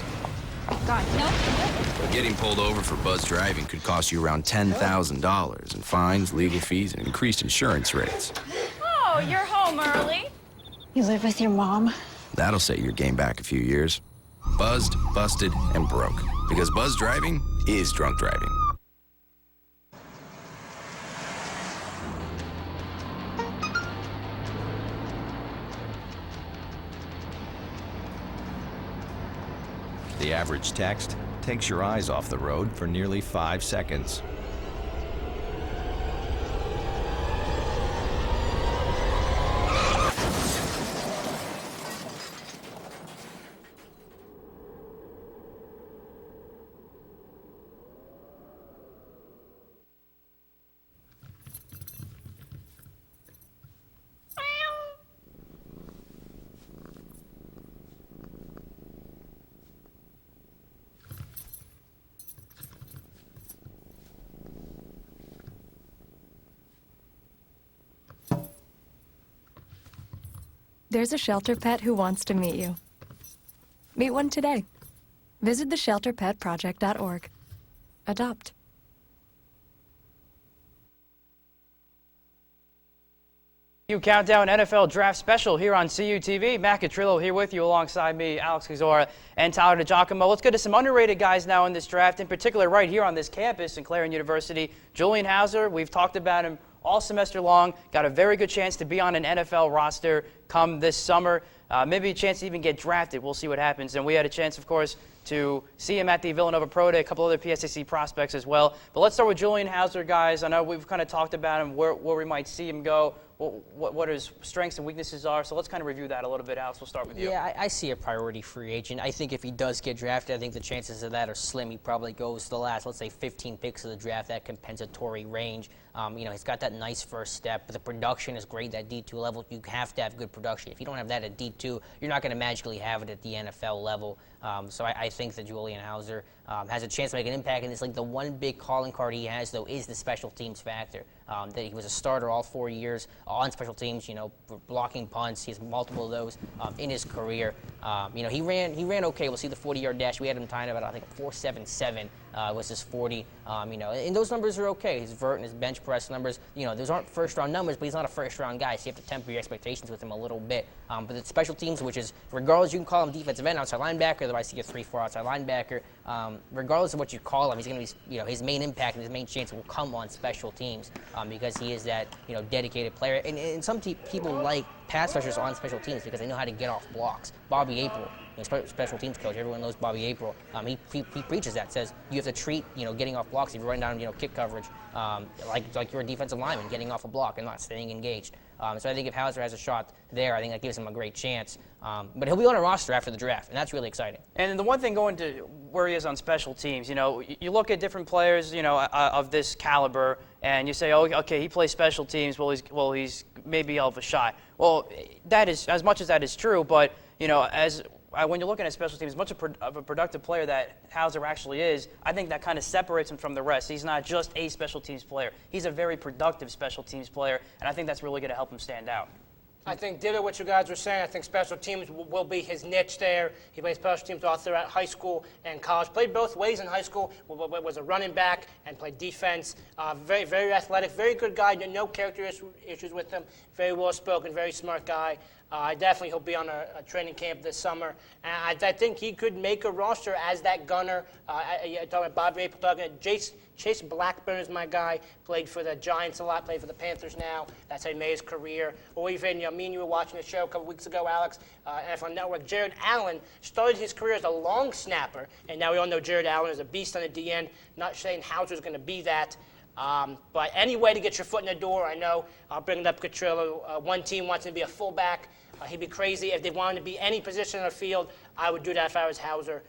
God, no. Getting pulled over for buzz driving could cost you around $10,000 in fines, legal fees, and increased insurance rates. Oh, you're home early. You live with your mom? That'll set your game back a few years. Buzzed, busted, and broke. Because buzz driving is drunk driving. The average text takes your eyes off the road for nearly 5 seconds. There's a shelter pet who wants to meet you. Meet one today. Visit theshelterpetproject.org. Adopt. Countdown NFL Draft Special here on CUTV. Matt Catrillo here with you alongside me, Alex Kazora, and Tyler DiGiacomo. Let's get to some underrated guys now in this draft, in particular right here on this campus in Clarion University. Julian Hauser, we've talked about him all semester long, got a very good chance to be on an NFL roster come this summer. Maybe a chance to even get drafted. We'll see what happens. And we had a chance, of course, to see him at the Villanova Pro Day, a couple other PSAC prospects as well. But let's start with Julian Hauser, guys. I know we've kind of talked about him, where we might see him go, what his strengths and weaknesses are. So let's kind of review that a little bit. Alex, we'll start with you. Yeah, I see a priority free agent. I think if he does get drafted, I think the chances of that are slim. He probably goes the last, let's say, 15 picks of the draft, that compensatory range. He's got that nice first step, but the production is great at D2 level. You have to have good production. If you don't have that at D2, you're not going to magically have it at the NFL level. So I think that Julian Hauser has a chance to make an impact in this league. The one big calling card he has, though, is the special teams factor. That he was a starter all 4 years on special teams, blocking punts. He has multiple of those in his career. He ran okay. We'll see the 40-yard dash. We had him timed about, I think, 4.77 was his 40. And those numbers are okay. His vert and his bench press numbers, those aren't first-round numbers, but he's not a first-round guy, so you have to temper your expectations with him a little bit. But the special teams, which is, regardless, you can call him defensive end, outside linebacker, otherwise you get 3-4 outside linebacker. Regardless of what you call him, he's going to be, his main impact and his main chance will come on special teams because he is that, dedicated player. And some people like pass rushers on special teams because they know how to get off blocks. Bobby April, special teams coach, everyone knows Bobby April. He preaches that, says you have to treat, getting off blocks if you're running down, kick coverage, like you're a defensive lineman getting off a block and not staying engaged. So I think if Hauser has a shot there, I think that gives him a great chance. But he'll be on a roster after the draft, and that's really exciting. And the one thing going to where he is on special teams, you look at different players, of this caliber, and you say, oh, okay, he plays special teams. Well, he's maybe of a shot. Well, that is, as much as that is true, but as when you're looking at special teams, as much of a productive player that Hauser actually is, I think that kind of separates him from the rest. He's not just a special teams player. He's a very productive special teams player, and I think that's really going to help him stand out. I think ditto what you guys were saying. I think special teams will be his niche there. He played special teams all throughout high school and college. Played both ways in high school. Was a running back and played defense. Very, very athletic. Very good guy. No character issues with him. Very well spoken. Very smart guy. I definitely hope he'll be on a training camp this summer. And I think he could make a roster as that gunner. Talking about Bob Rapel, talking about Chase Blackburn is my guy. Played for the Giants a lot. Played for the Panthers now. That's how he made his career. Or even, me and you were watching a show a couple weeks ago, Alex, NFL Network. Jared Allen started his career as a long snapper, and now we all know Jared Allen is a beast on the DN. Not saying Hauser's going to be that. But any way to get your foot in the door, I know. I'll bring it up, Catrillo. One team wants him to be a fullback. He'd be crazy. If they wanted to be any position on the field, I would do that if I was Hauser.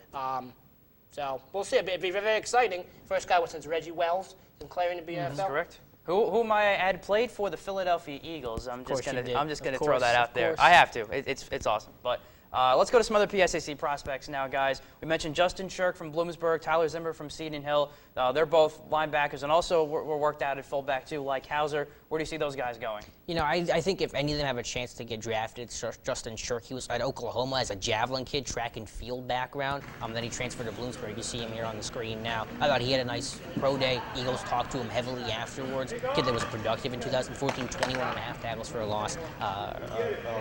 So we'll see. It'd be very, very exciting. First guy was since Reggie Wells in clearing to be NFL. That's correct. Who might I add played for the Philadelphia Eagles? I'm just gonna throw that out there. I have to. It's awesome. But let's go to some other PSAC prospects now, guys. We mentioned Justin Shirk from Bloomsburg, Tyler Zimmer from Seton Hill. They're both linebackers and also were worked out at fullback too, like Hauser. Where do you see those guys going? I think if any of them have a chance to get drafted, it's Justin Shirk. He was at Oklahoma as a javelin kid, track and field background. Then he transferred to Bloomsburg. You see him here on the screen now. I thought he had a nice pro day. Eagles talked to him heavily afterwards. Kid that was productive in 2014, 21.5 tackles for a loss,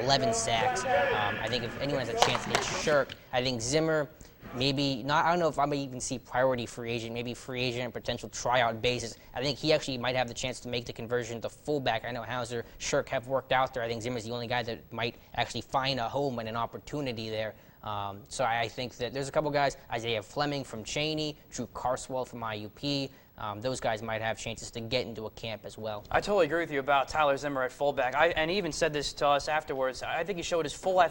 11 sacks. I think if anyone has a chance to get Shirk, I think Zimmer, maybe not. I don't know if I'm gonna even see priority free agent, maybe free agent and potential tryout basis. I think he actually might have the chance to make the conversion to fullback. I know Hauser, Shirk have worked out there. I think Zimmer's the only guy that might actually find a home and an opportunity there. So I think that there's a couple guys, Isaiah Fleming from Cheney, Drew Carswell from IUP. Those guys might have chances to get into a camp as well. I totally agree with you about Tyler Zimmer at fullback. And he even said this to us afterwards. I think he showed his full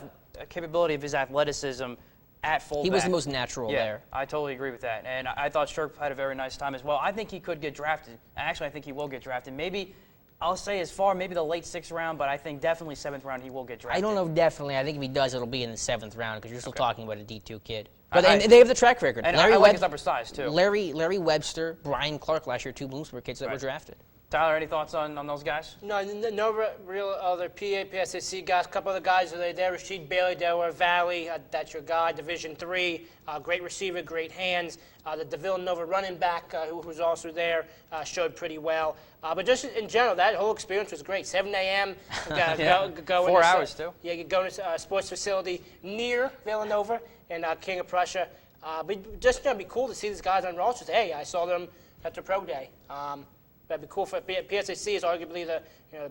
capability of his athleticism at fullback. He was the most natural there. I totally agree with that. And I thought Shirk had a very nice time as well. I think he could get drafted. Actually, I think he will get drafted. Maybe, I'll say as far, maybe the late 6th round, but I think definitely 7th round he will get drafted. I don't know definitely. I think if he does, it'll be in the 7th round because you're still talking about a D2 kid. But they have the track record. And I like his upper size, too. Larry Webster, Brian Clark last year, 2 Bloomsburg kids that were drafted. Tyler, any thoughts on those guys? No real other PSAC guys. A couple of the guys are there. Rasheed Bailey, Delaware Valley. That's your guy. Division III. Great receiver, great hands. The DeVille Nova running back, who was also there, showed pretty well. But just in general, that whole experience was great. 7 a.m. Go 4 hours, too. Yeah, you go to a sports facility near Villanova and King of Prussia. But just be cool to see these guys on rosters. Hey, I saw them at the pro day. That'd be cool. For PSAC is arguably the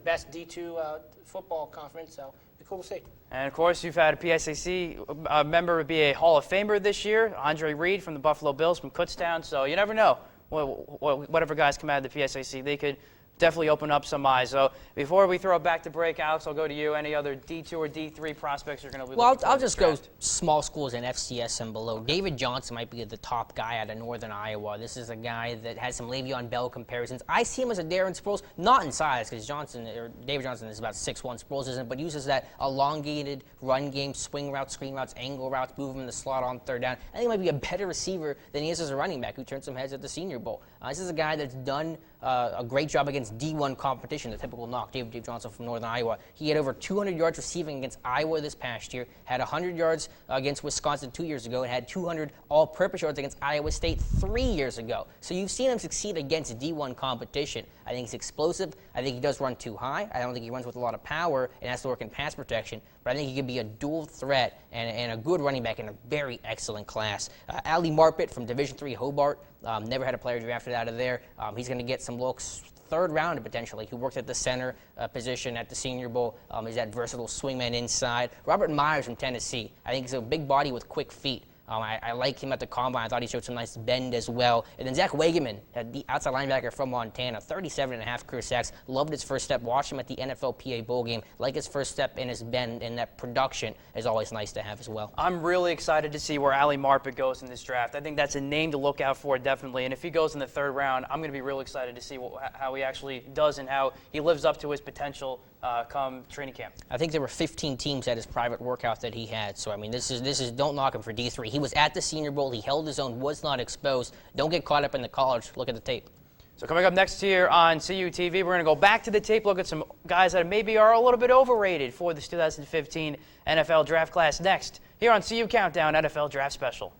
best D2 football conference, so it'd be cool to see. And of course, you've had a PSAC member be a Hall of Famer this year, Andre Reed from the Buffalo Bills from Kutztown. So you never know. Whatever guys come out of the PSAC, they could definitely open up some eyes. So before we throw it back to break, Alex, I'll go to you. Any other D2 or D3 prospects you're going to be looking for? I'll just go small schools and FCS and below. David Johnson might be the top guy out of Northern Iowa. This is a guy that has some Le'Veon Bell comparisons. I see him as a Darren Sproles, not in size, because David Johnson is about 6'1", Sproles isn't, but uses that elongated run game, swing routes, screen routes, angle routes, move him in the slot on 3rd down. I think he might be a better receiver than he is as a running back, who turned some heads at the Senior Bowl. This is a guy that's done a great job against D1 competition, the typical knock. Dave Johnson from Northern Iowa. He had over 200 yards receiving against Iowa this past year, had 100 yards against Wisconsin 2 years ago, and had 200 all-purpose yards against Iowa State 3 years ago. So you've seen him succeed against D1 competition. I think he's explosive. I think he does run too high. I don't think he runs with a lot of power and has to work in pass protection. But I think he could be a dual threat and a good running back in a very excellent class. Ali Marpet from Division III Hobart. Never had a player drafted out of there. He's going to get some looks 3rd round potentially. He worked at the center position at the Senior Bowl. He's that versatile swingman inside. Robert Myers from Tennessee. I think he's a big body with quick feet. I like him at the combine. I thought he showed some nice bend as well. And then Zach Wageman, the outside linebacker from Montana, 37.5 career sacks. Loved his first step. Watched him at the NFLPA bowl game. Like his first step in his bend, and that production is always nice to have as well. I'm really excited to see where Ali Marpet goes in this draft. I think that's a name to look out for, definitely. And if he goes in the 3rd round, I'm going to be real excited to see how he actually does and how he lives up to his potential come training camp. I think there were 15 teams at his private workout that he had. So, I mean, this is don't knock him for D3. He was at the Senior Bowl. He held his own, was not exposed. Don't get caught up in the college. Look at the tape. So coming up next here on CUTV, we're going to go back to the tape, look at some guys that maybe are a little bit overrated for this 2015 NFL Draft class next here on CU Countdown NFL Draft Special.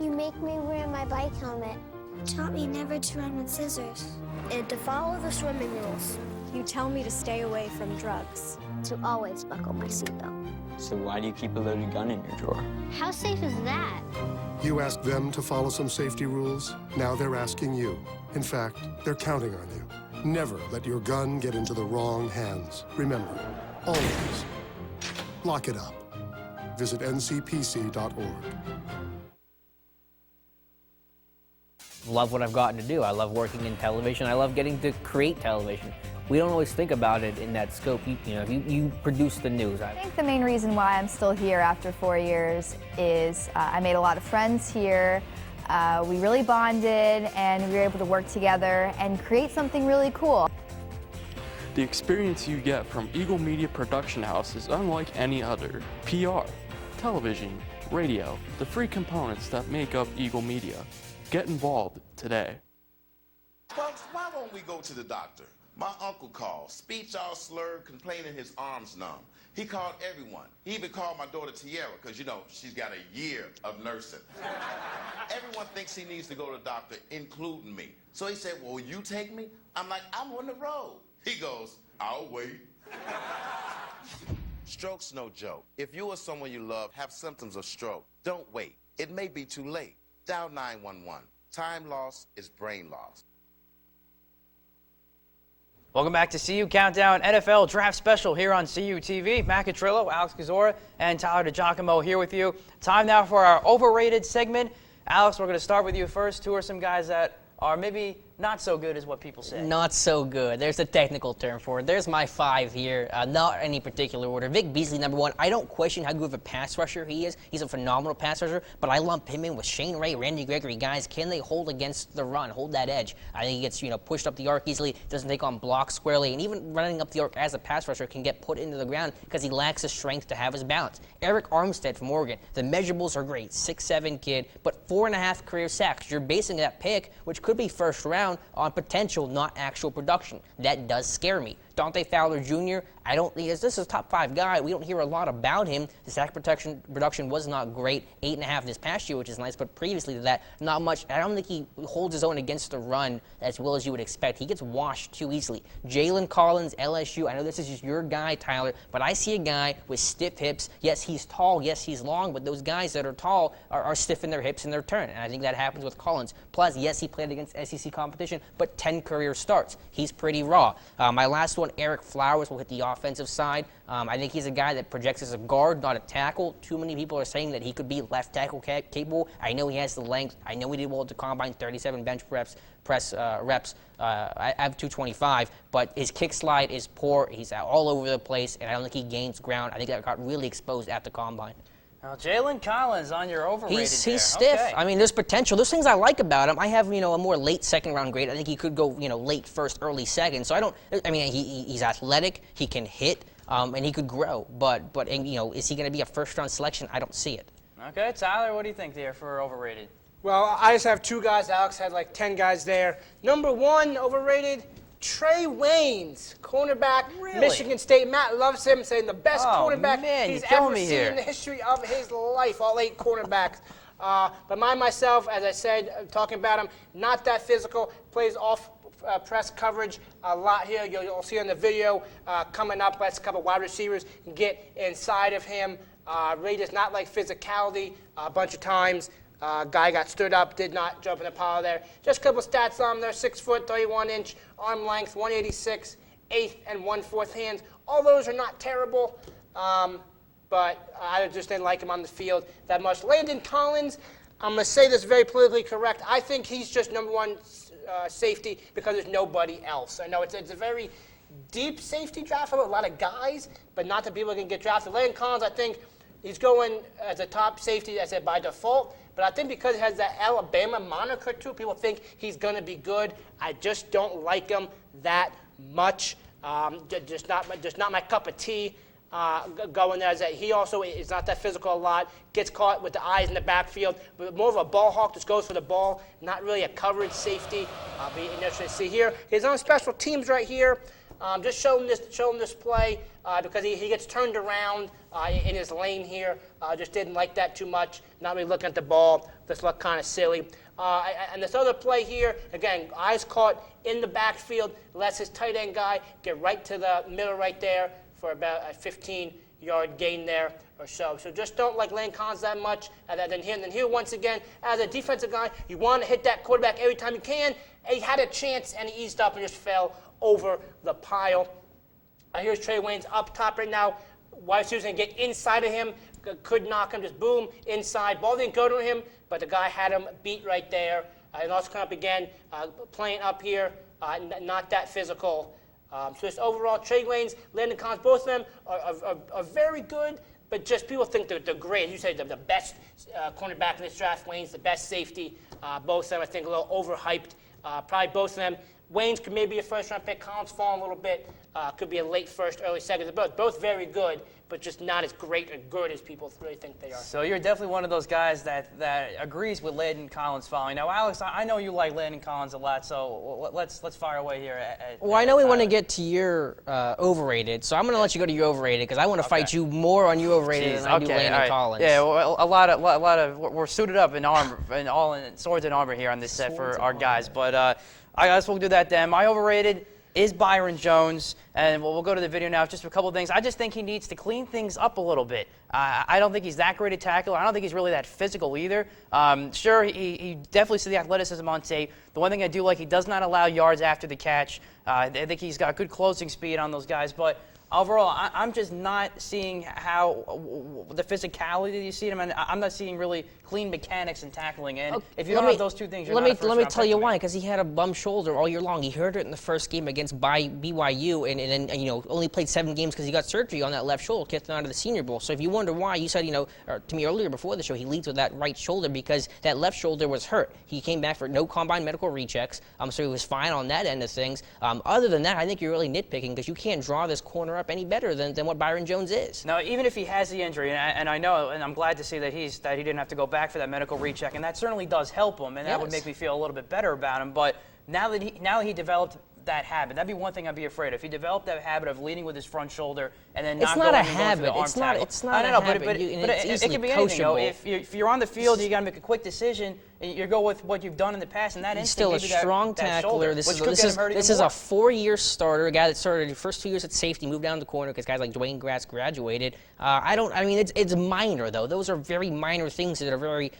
You make me wear my bike helmet. Taught me never to run with scissors. And to follow the swimming rules. You tell me to stay away from drugs. To always buckle my seatbelt. So why do you keep a loaded gun in your drawer? How safe is that? You asked them to follow some safety rules. Now they're asking you. In fact, they're counting on you. Never let your gun get into the wrong hands. Remember, always lock it up. Visit ncpc.org. Love what I've gotten to do. I love working in television. I love getting to create television. We don't always think about it in that scope. You produce the news. I think the main reason why I'm still here after 4 years is I made a lot of friends here. We really bonded, and we were able to work together and create something really cool. The experience you get from Eagle Media Production House is unlike any other. PR, television, radio, the free components that make up Eagle Media. Get involved today. Folks, why won't we go to the doctor? My uncle called, speech all slurred, complaining his arms numb. He called everyone. He even called my daughter Tiara, because, she's got a year of nursing. Everyone thinks he needs to go to the doctor, including me. So he said, well, will you take me? I'm like, I'm on the road. He goes, I'll wait. Stroke's no joke. If you or someone you love have symptoms of stroke, don't wait. It may be too late. Dial 911. Time loss is brain loss. Welcome back to CU Countdown NFL Draft Special here on CUTV. Matt Catrillo, Alex Kazora, and Tyler DiGiacomo here with you. Time now for our Overrated segment. Alex, we're going to start with you first. Who are some guys that are maybe not so good as what people say? Not so good. There's a technical term for it. There's my 5 here, not any particular order. Vic Beasley, number 1. I don't question how good of a pass rusher he is. He's a phenomenal pass rusher, but I lump him in with Shane Ray, Randy Gregory. Guys, can they hold against the run, hold that edge? I think he gets pushed up the arc easily, doesn't take on blocks squarely, and even running up the arc as a pass rusher can get put into the ground because he lacks the strength to have his balance. Eric Armstead from Oregon. The measurables are great. 6'7" kid, but 4.5 career sacks. You're basing that pick, which could be first round, on potential, not actual production. That does scare me. Dante Fowler Jr., this is a top 5 guy. We don't hear a lot about him. The sack production was not great. 8.5 this past year, which is nice, but previously to that, not much. I don't think he holds his own against the run as well as you would expect. He gets washed too easily. Jalen Collins, LSU, I know this is just your guy, Tyler, but I see a guy with stiff hips. Yes, he's tall. Yes, he's long, but those guys that are tall are stiff in their hips in their turn, and I think that happens with Collins. Plus, yes, he played against SEC competition, but 10 career starts. He's pretty raw. My last one, Eric Flowers, will hit the offensive side. I think he's a guy that projects as a guard, not a tackle. Too many people are saying that he could be left tackle capable. I know he has the length. I know he did well at the combine, 37 bench reps. I have 225, but his kick slide is poor. He's all over the place, and I don't think he gains ground. I think that got really exposed at the combine. Now, Jalen Collins on your overrated. He's there. stiff. Okay. I mean, there's potential. There's things I like about him. I have, a more late second round grade. I think he could go, late first, early second. So he's athletic. He can hit, and he could grow. But is he going to be a first round selection? I don't see it. Okay, Tyler, what do you think there for overrated? Well, I just have 2 guys. Alex had like 10 guys there. Number 1, overrated, Trey Waynes, cornerback, Really? Michigan State. Matt loves him, saying the best cornerback man, he's you're ever killing me seen here. in the history of his life, all 8 cornerbacks. But myself, as I said, talking about him, not that physical, plays off press coverage a lot here. You'll see in the video coming up, let's a couple wide receivers get inside of him. Ray does not like physicality a bunch of times. Guy got stood up, did not jump in the pile there. Just a couple stats on there: 6 foot, 31 inch, arm length, 186, 1/8 and 1/4 hands. All those are not terrible, but I just didn't like him on the field that much. Landon Collins, I'm going to say this very politically correct. I think he's just number 1 safety because there's nobody else. I know it's a very deep safety draft for a lot of guys, but not the people that can get drafted. Landon Collins, I think he's going as a top safety, I said, by default. But I think because he has that Alabama moniker too, people think he's going to be good. I just don't like him that much. Just not my cup of tea. Going there, he also is not that physical a lot, gets caught with the eyes in the backfield, but more of a ball hawk, just goes for the ball, not really a coverage safety. Be interesting to see here. His own special teams right here, just show him this play because he gets turned around in his lane here. Just didn't like that too much, not really looking at the ball, just looked kind of silly. And this other play here, again, eyes caught in the backfield, lets his tight end guy get right to the middle right there, for about a 15-yard gain there or so. So just don't like Lane Collins that much. And then here, once again, as a defensive guy, you want to hit that quarterback every time you can. And he had a chance, and he eased up and just fell over the pile. Here's Trey Waynes up top right now. Wide receiver's going to get inside of him. Could knock him, just boom, inside. Ball didn't go to him, but the guy had him beat right there. And also come up again, playing up here, not that physical. So just overall, Trey Waynes, Landon Collins, both of them are very good, but just people think they're great. As you say, the best cornerback in this draft, Waynes, the best safety. Both of them, I think, a little overhyped. Probably both of them. Waynes could maybe be a first-round pick. Collins falling a little bit. Could be a late first, early second. They're both very good, but just not as great and good as people really think they are. So you're definitely one of those guys that agrees with Landon Collins falling. Now, Alex, I know you like Landon Collins a lot, so let's fire away here. Well, I know we want to get to your overrated, so I'm going to let you go to your overrated because I want to fight you more on your overrated than I do Landon Collins. Yeah, well, a lot of we're suited up in armor and all in swords and armor here on this set for our guys, but I guess we'll do that then. My overrated is Byron Jones, and we'll go to the video now. Just a couple of things. I just think he needs to clean things up a little bit. I don't think he's that great a tackler. I don't think he's really that physical either. Sure, he definitely sees the athleticism on tape. The one thing I do like, he does not allow yards after the catch. I think he's got good closing speed on those guys, but overall, I'm just not seeing how the physicality that you see him, and I'm not seeing really clean mechanics and tackling. And if you don't have those two things, you're not a first-round Let me tell you pick. why. Because he had a bum shoulder all year long. He hurt it in the first game against BYU, and then only played 7 games because he got surgery on that left shoulder, kicked him out of the Senior Bowl. So if you wonder why, you said to me earlier before the show, he leads with that right shoulder because that left shoulder was hurt. He came back for no combine medical rechecks, so he was fine on that end of things. Other than that, I think you're really nitpicking because you can't draw this corner up any better than what Byron Jones is. Now, even if he has the injury, and I know, and I'm glad to see that he didn't have to go back for that medical recheck, and that certainly does help him, and that would make me feel a little bit better about him. But now that he developed that habit, that'd be one thing I'd be afraid of. If he developed that habit of leading with his front shoulder and then not going for the arm tackle. It's not a habit. But it can be anything. If you're on the field, you got to make a quick decision. You go with what you've done in the past, and that He's still a strong tackler. This is a 4-year starter, a guy that started the first 2 years at safety, moved down to corner because guys like Dwayne Grass graduated. It's minor though. Those are very minor things that are very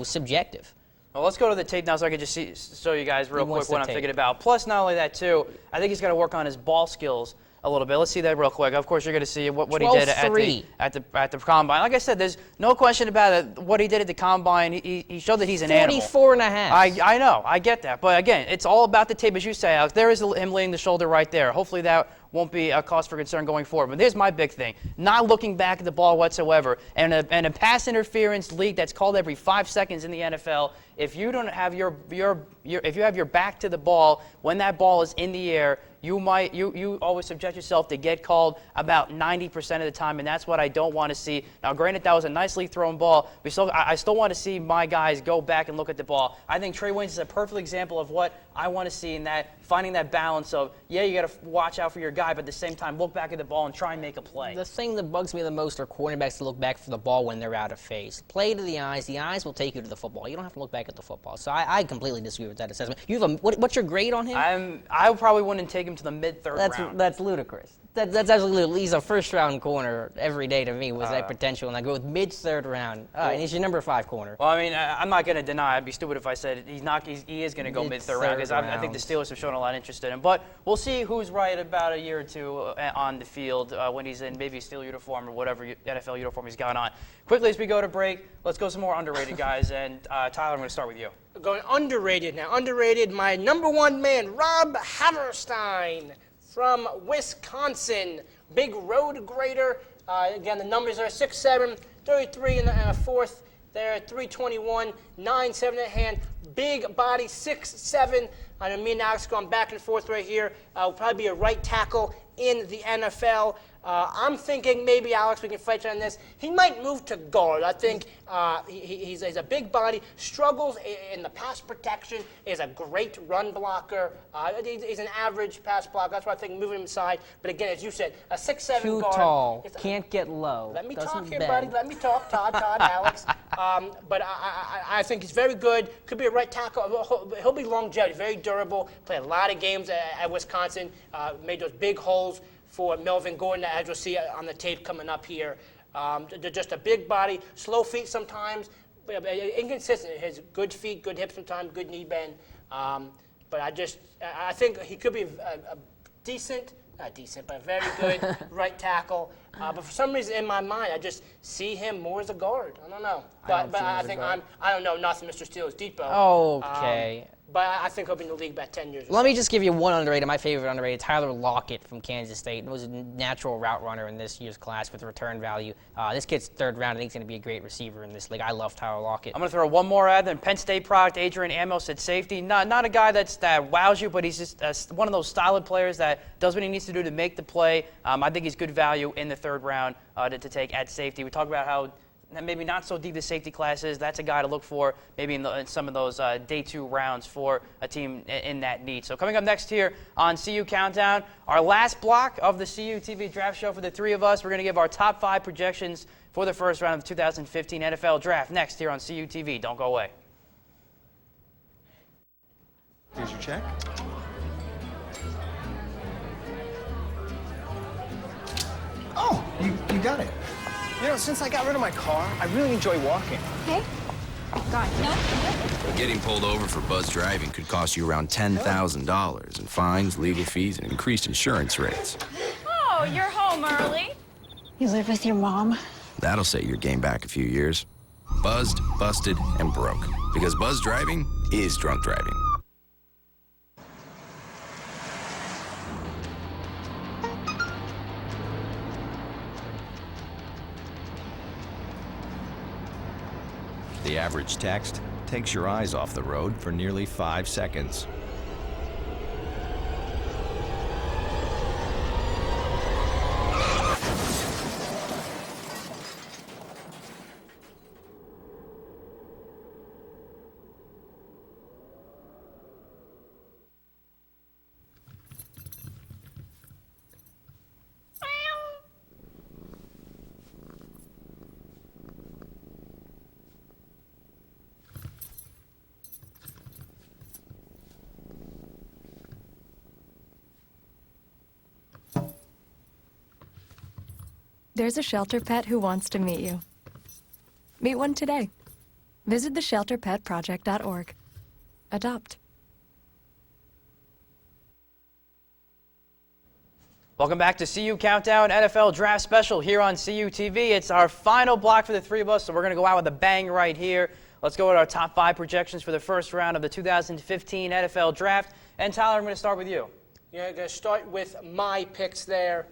subjective. Well, let's go to the tape now so I can just show you guys real quick what I'm thinking about. Plus, not only that, too, I think he's got to work on his ball skills a little bit. Let's see that real quick. Of course, you're going to see what he did at the combine. Like I said, there's no question about it. What he did at the combine, he showed that he's an animal. 44 and a half. I know. I get that. But, again, it's all about the tape, as you say, Alex. There is him laying the shoulder right there. Hopefully that won't be a cause for concern going forward. But here's my big thing. Not looking back at the ball whatsoever. And a pass interference league that's called every 5 seconds in the NFL, if you don't have if you have your back to the ball when that ball is in the air, you always subject yourself to get called about 90% of the time, and that's what I don't want to see. Now, granted, that was a nicely thrown ball. I still want to see my guys go back and look at the ball. I think Trey Waynes is a perfect example of what I want to see in that, finding that balance of, you got to watch out for your guy, but at the same time, look back at the ball and try and make a play. The thing that bugs me the most are cornerbacks to look back for the ball when they're out of phase. Play to the eyes. The eyes will take you to the football. You don't have to look back at the football. So I completely disagree with that assessment. What's your grade on him? I probably wouldn't take him to the mid-third round. That's ludicrous. That's absolutely ludicrous. He's a first-round corner every day to me with that potential, and I go with mid-third round. And he's your number 5 corner. Well, I mean, I'm not going to deny. I'd be stupid if I said he is going to go mid-third round because I think the Steelers have shown a lot of interest in him. But we'll see who's right about a year or two on the field when he's in maybe a Steel uniform or whatever NFL uniform he's got on. Quickly, as we go to break, let's go some more underrated guys. And Tyler, I'm going to start with you. Going underrated now. Underrated, my number 1 man, Rob Haverstein from Wisconsin. Big road grader. Again, the numbers are 6'7", 33 and a fourth there at 321, 9'7" in hand, big body, 6'7". I know me and Alex going back and forth right here. Will probably be a right tackle in the NFL. I'm thinking maybe, Alex, we can fight on this. He might move to guard. I think he's a big body, struggles in the pass protection, is a great run blocker. He's an average pass blocker. That's why I think moving him inside. But again, as you said, a 6'7" Too guard. tall, can't get low. Let me doesn't talk here, bend. buddy. Let me talk, Todd, Alex. But I think he's very good. Could be a right tackle. He'll be longevity, very durable. Played a lot of games at Wisconsin. Made those big holes for Melvin Gordon, as you'll see on the tape coming up here. Just a big body, slow feet sometimes, but inconsistent. He has good feet, good hips sometimes, good knee bend. But I think he could be a decent, not decent, but a very good right tackle. But for some reason in my mind, I just see him more as a guard. I don't know. But I think I don't know nothing, Mr. Steele's Depot. Okay. But I think he'll be in the league about 10 years. Let me just give you one underrated, my favorite underrated, Tyler Lockett from Kansas State. He was a natural route runner in this year's class with return value. This kid's third round. I think he's going to be a great receiver in this league. I love Tyler Lockett. I'm going to throw one more ad. Then Penn State product, Adrian Amos at safety. Not a guy that wows you, but he's just one of those solid players that does what he needs to do to make the play. I think he's good value in the third round to take at safety. We talked about how maybe not so deep the safety classes. That's a guy to look for maybe in some of those day 2 rounds for a team in that need. So coming up next here on CU Countdown, our last block of the CU TV Draft Show for the three of us. We're going to give our top 5 projections for the first round of the 2015 NFL Draft next here on CU TV. Don't go away. Here's your check. Oh, you got it. You know, since I got rid of my car, I really enjoy walking. Hey? God, no. Getting pulled over for buzz driving could cost you around $10,000 in fines, legal fees, and increased insurance rates. Oh, you're home early. You live with your mom? That'll set your game back a few years. Buzzed, busted, and broke. Because buzz driving is drunk driving. The average text takes your eyes off the road for nearly 5 seconds. There's a shelter pet who wants to meet you. Meet one today. Visit theshelterpetproject.org. Adopt. Welcome back to CU Countdown NFL Draft Special here on CU TV. It's our final block for the three of us, so we're going to go out with a bang right here. Let's go with our top 5 projections for the first round of the 2015 NFL Draft. And Tyler, I'm going to start with you. Yeah, I'm going to start with my picks there.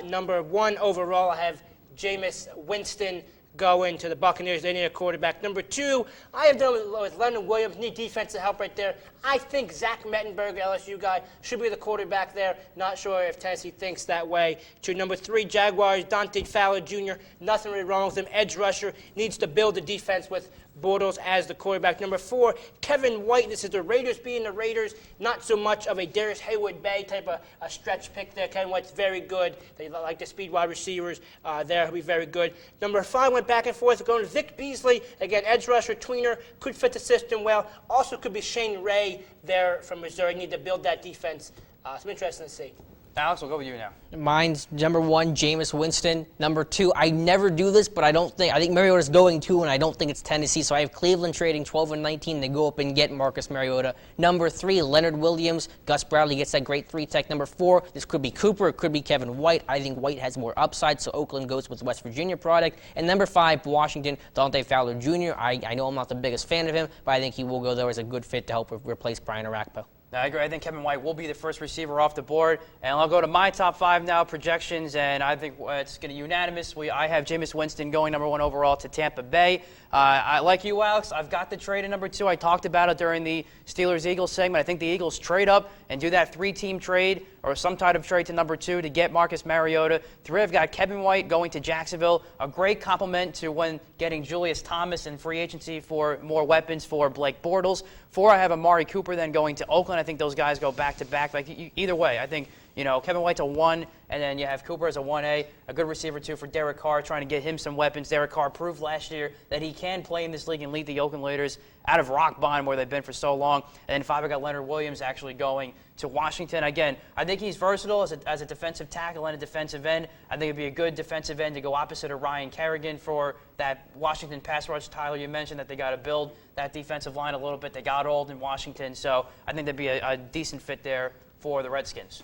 Number 1 overall, I have Jameis Winston going to the Buccaneers. They need a quarterback. Number 2, I have done with Leonard Williams. Need defensive help right there. I think Zach Mettenberg, LSU guy, should be the quarterback there. Not sure if Tennessee thinks that way. To number 3, Jaguars, Dante Fowler Jr. Nothing really wrong with him. Edge rusher, needs to build the defense with Bortles as the quarterback. Number 4, Kevin White. This is the Raiders being the Raiders. Not so much of a Darius Haywood-Bay type of a stretch pick there. Kevin White's very good. They like the speed wide receivers there. He'll be very good. Number 5 went back and forth. Going to Vic Beasley. Again, edge rusher, tweener. Could fit the system well. Also could be Shane Ray there from Missouri. Need to build that defense. It's interesting to see. Alex, we'll go with you now. Mine's number 1, Jameis Winston. Number 2, I never do this, but I think Mariota's going 2, and I don't think it's Tennessee. So I have Cleveland trading 12 and 19 to go up and get Marcus Mariota. Number 3, Leonard Williams. Gus Bradley gets that great 3-tech. Number 4, this could be Cooper. It could be Kevin White. I think White has more upside, so Oakland goes with the West Virginia product. And number 5, Washington, Dante Fowler Jr. I know I'm not the biggest fan of him, but I think he will go there as a good fit to help replace Brian Orakpo. I agree. I think Kevin White will be the first receiver off the board. And I'll go to my top 5 now, projections, and I think it's going to be unanimous. I have Jameis Winston going number 1 overall to Tampa Bay. I like you, Alex. I've got the trade at number 2. I talked about it during the Steelers-Eagles segment. I think the Eagles trade up and do that 3-team trade or some type of trade to number 2 to get Marcus Mariota. 3, I've got Kevin White going to Jacksonville. A great compliment to when getting Julius Thomas in free agency for more weapons for Blake Bortles. 4, I have Amari Cooper then going to Oakland. I think those guys go back-to-back. Either way, I think Kevin White's a 1, and then you have Cooper as a 1A, a good receiver, too, for Derek Carr, trying to get him some weapons. Derek Carr proved last year that he can play in this league and lead the Oakland Raiders out of rock bottom where they've been for so long. And then 5, I got Leonard Williams actually going to Washington. Again, I think he's versatile as a defensive tackle and a defensive end. I think it'd be a good defensive end to go opposite of Ryan Kerrigan for that Washington pass rush. Tyler, you mentioned that they got to build that defensive line a little bit. They got old in Washington, so I think there'd be a decent fit there for the Redskins.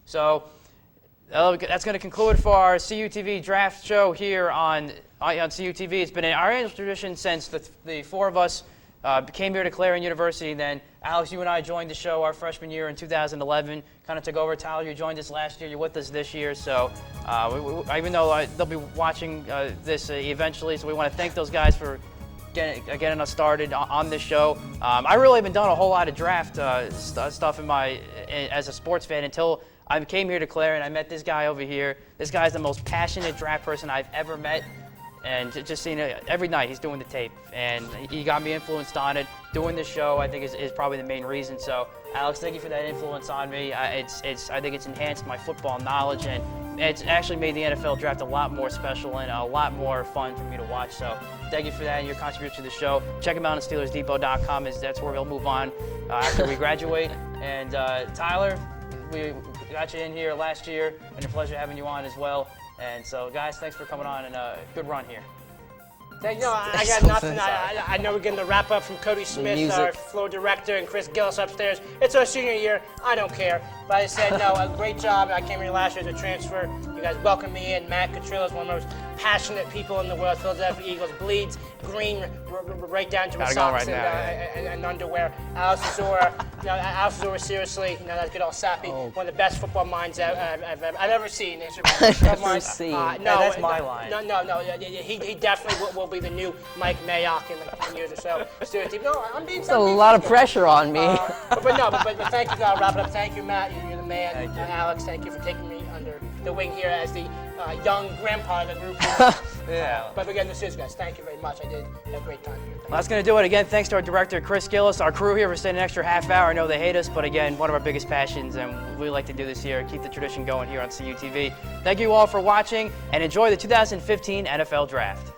So that's going to conclude for our CUTV draft show here on CUTV. It's been our annual tradition since the 4 of us came here to Clarion University. Then, Alex, you and I joined the show our freshman year in 2011, kind of took over. Tyler, you joined us last year. You're with us this year. So even though they'll be watching this eventually, so we want to thank those guys for getting us started on this show. I really haven't done a whole lot of draft stuff as a sports fan until I came here to Clarion. I met this guy over here. This guy's the most passionate draft person I've ever met. And just seeing it every night, he's doing the tape. And he got me influenced on it. Doing this show, I think, is probably the main reason. So, Alex, thank you for that influence on me. I think it's enhanced my football knowledge, and it's actually made the NFL draft a lot more special and a lot more fun for me to watch. So, thank you for that and your contribution to the show. Check him out on SteelersDepot.com. That's where we'll move on after we graduate. And Tyler, we got you in here last year, and a pleasure having you on as well. And so, guys, thanks for coming on, and good run here. I got nothing. I know we're getting the wrap up from Cody Smith, our floor director, and Chris Gillis upstairs. It's our senior year. I don't care. But I said, no, a great job. I came here last year as a transfer. You guys welcomed me in. Matt Catrillo is one of the most passionate people in the world. Philadelphia Eagles bleeds green right down to his socks and underwear. Alex Azura, seriously, that get all sappy. One of the best football minds I've ever seen. That's my line. No. He definitely will be the new Mike Mayock in 10 years or so. No, I'm being. It's a lot of pressure on me. But thank you. I'll wrap it up. Thank you, Matt. You're the man. Alex, thank you for taking me under the wing here as the young grandpa of the group. Yeah. But again, this is, guys. Thank you very much. I did have a great time here. Well, that's going to do it. Again, thanks to our director, Chris Gillis, our crew here for staying an extra half hour. I know they hate us, but again, one of our biggest passions, and we like to do this here, keep the tradition going here on CUTV. Thank you all for watching, and enjoy the 2015 NFL Draft.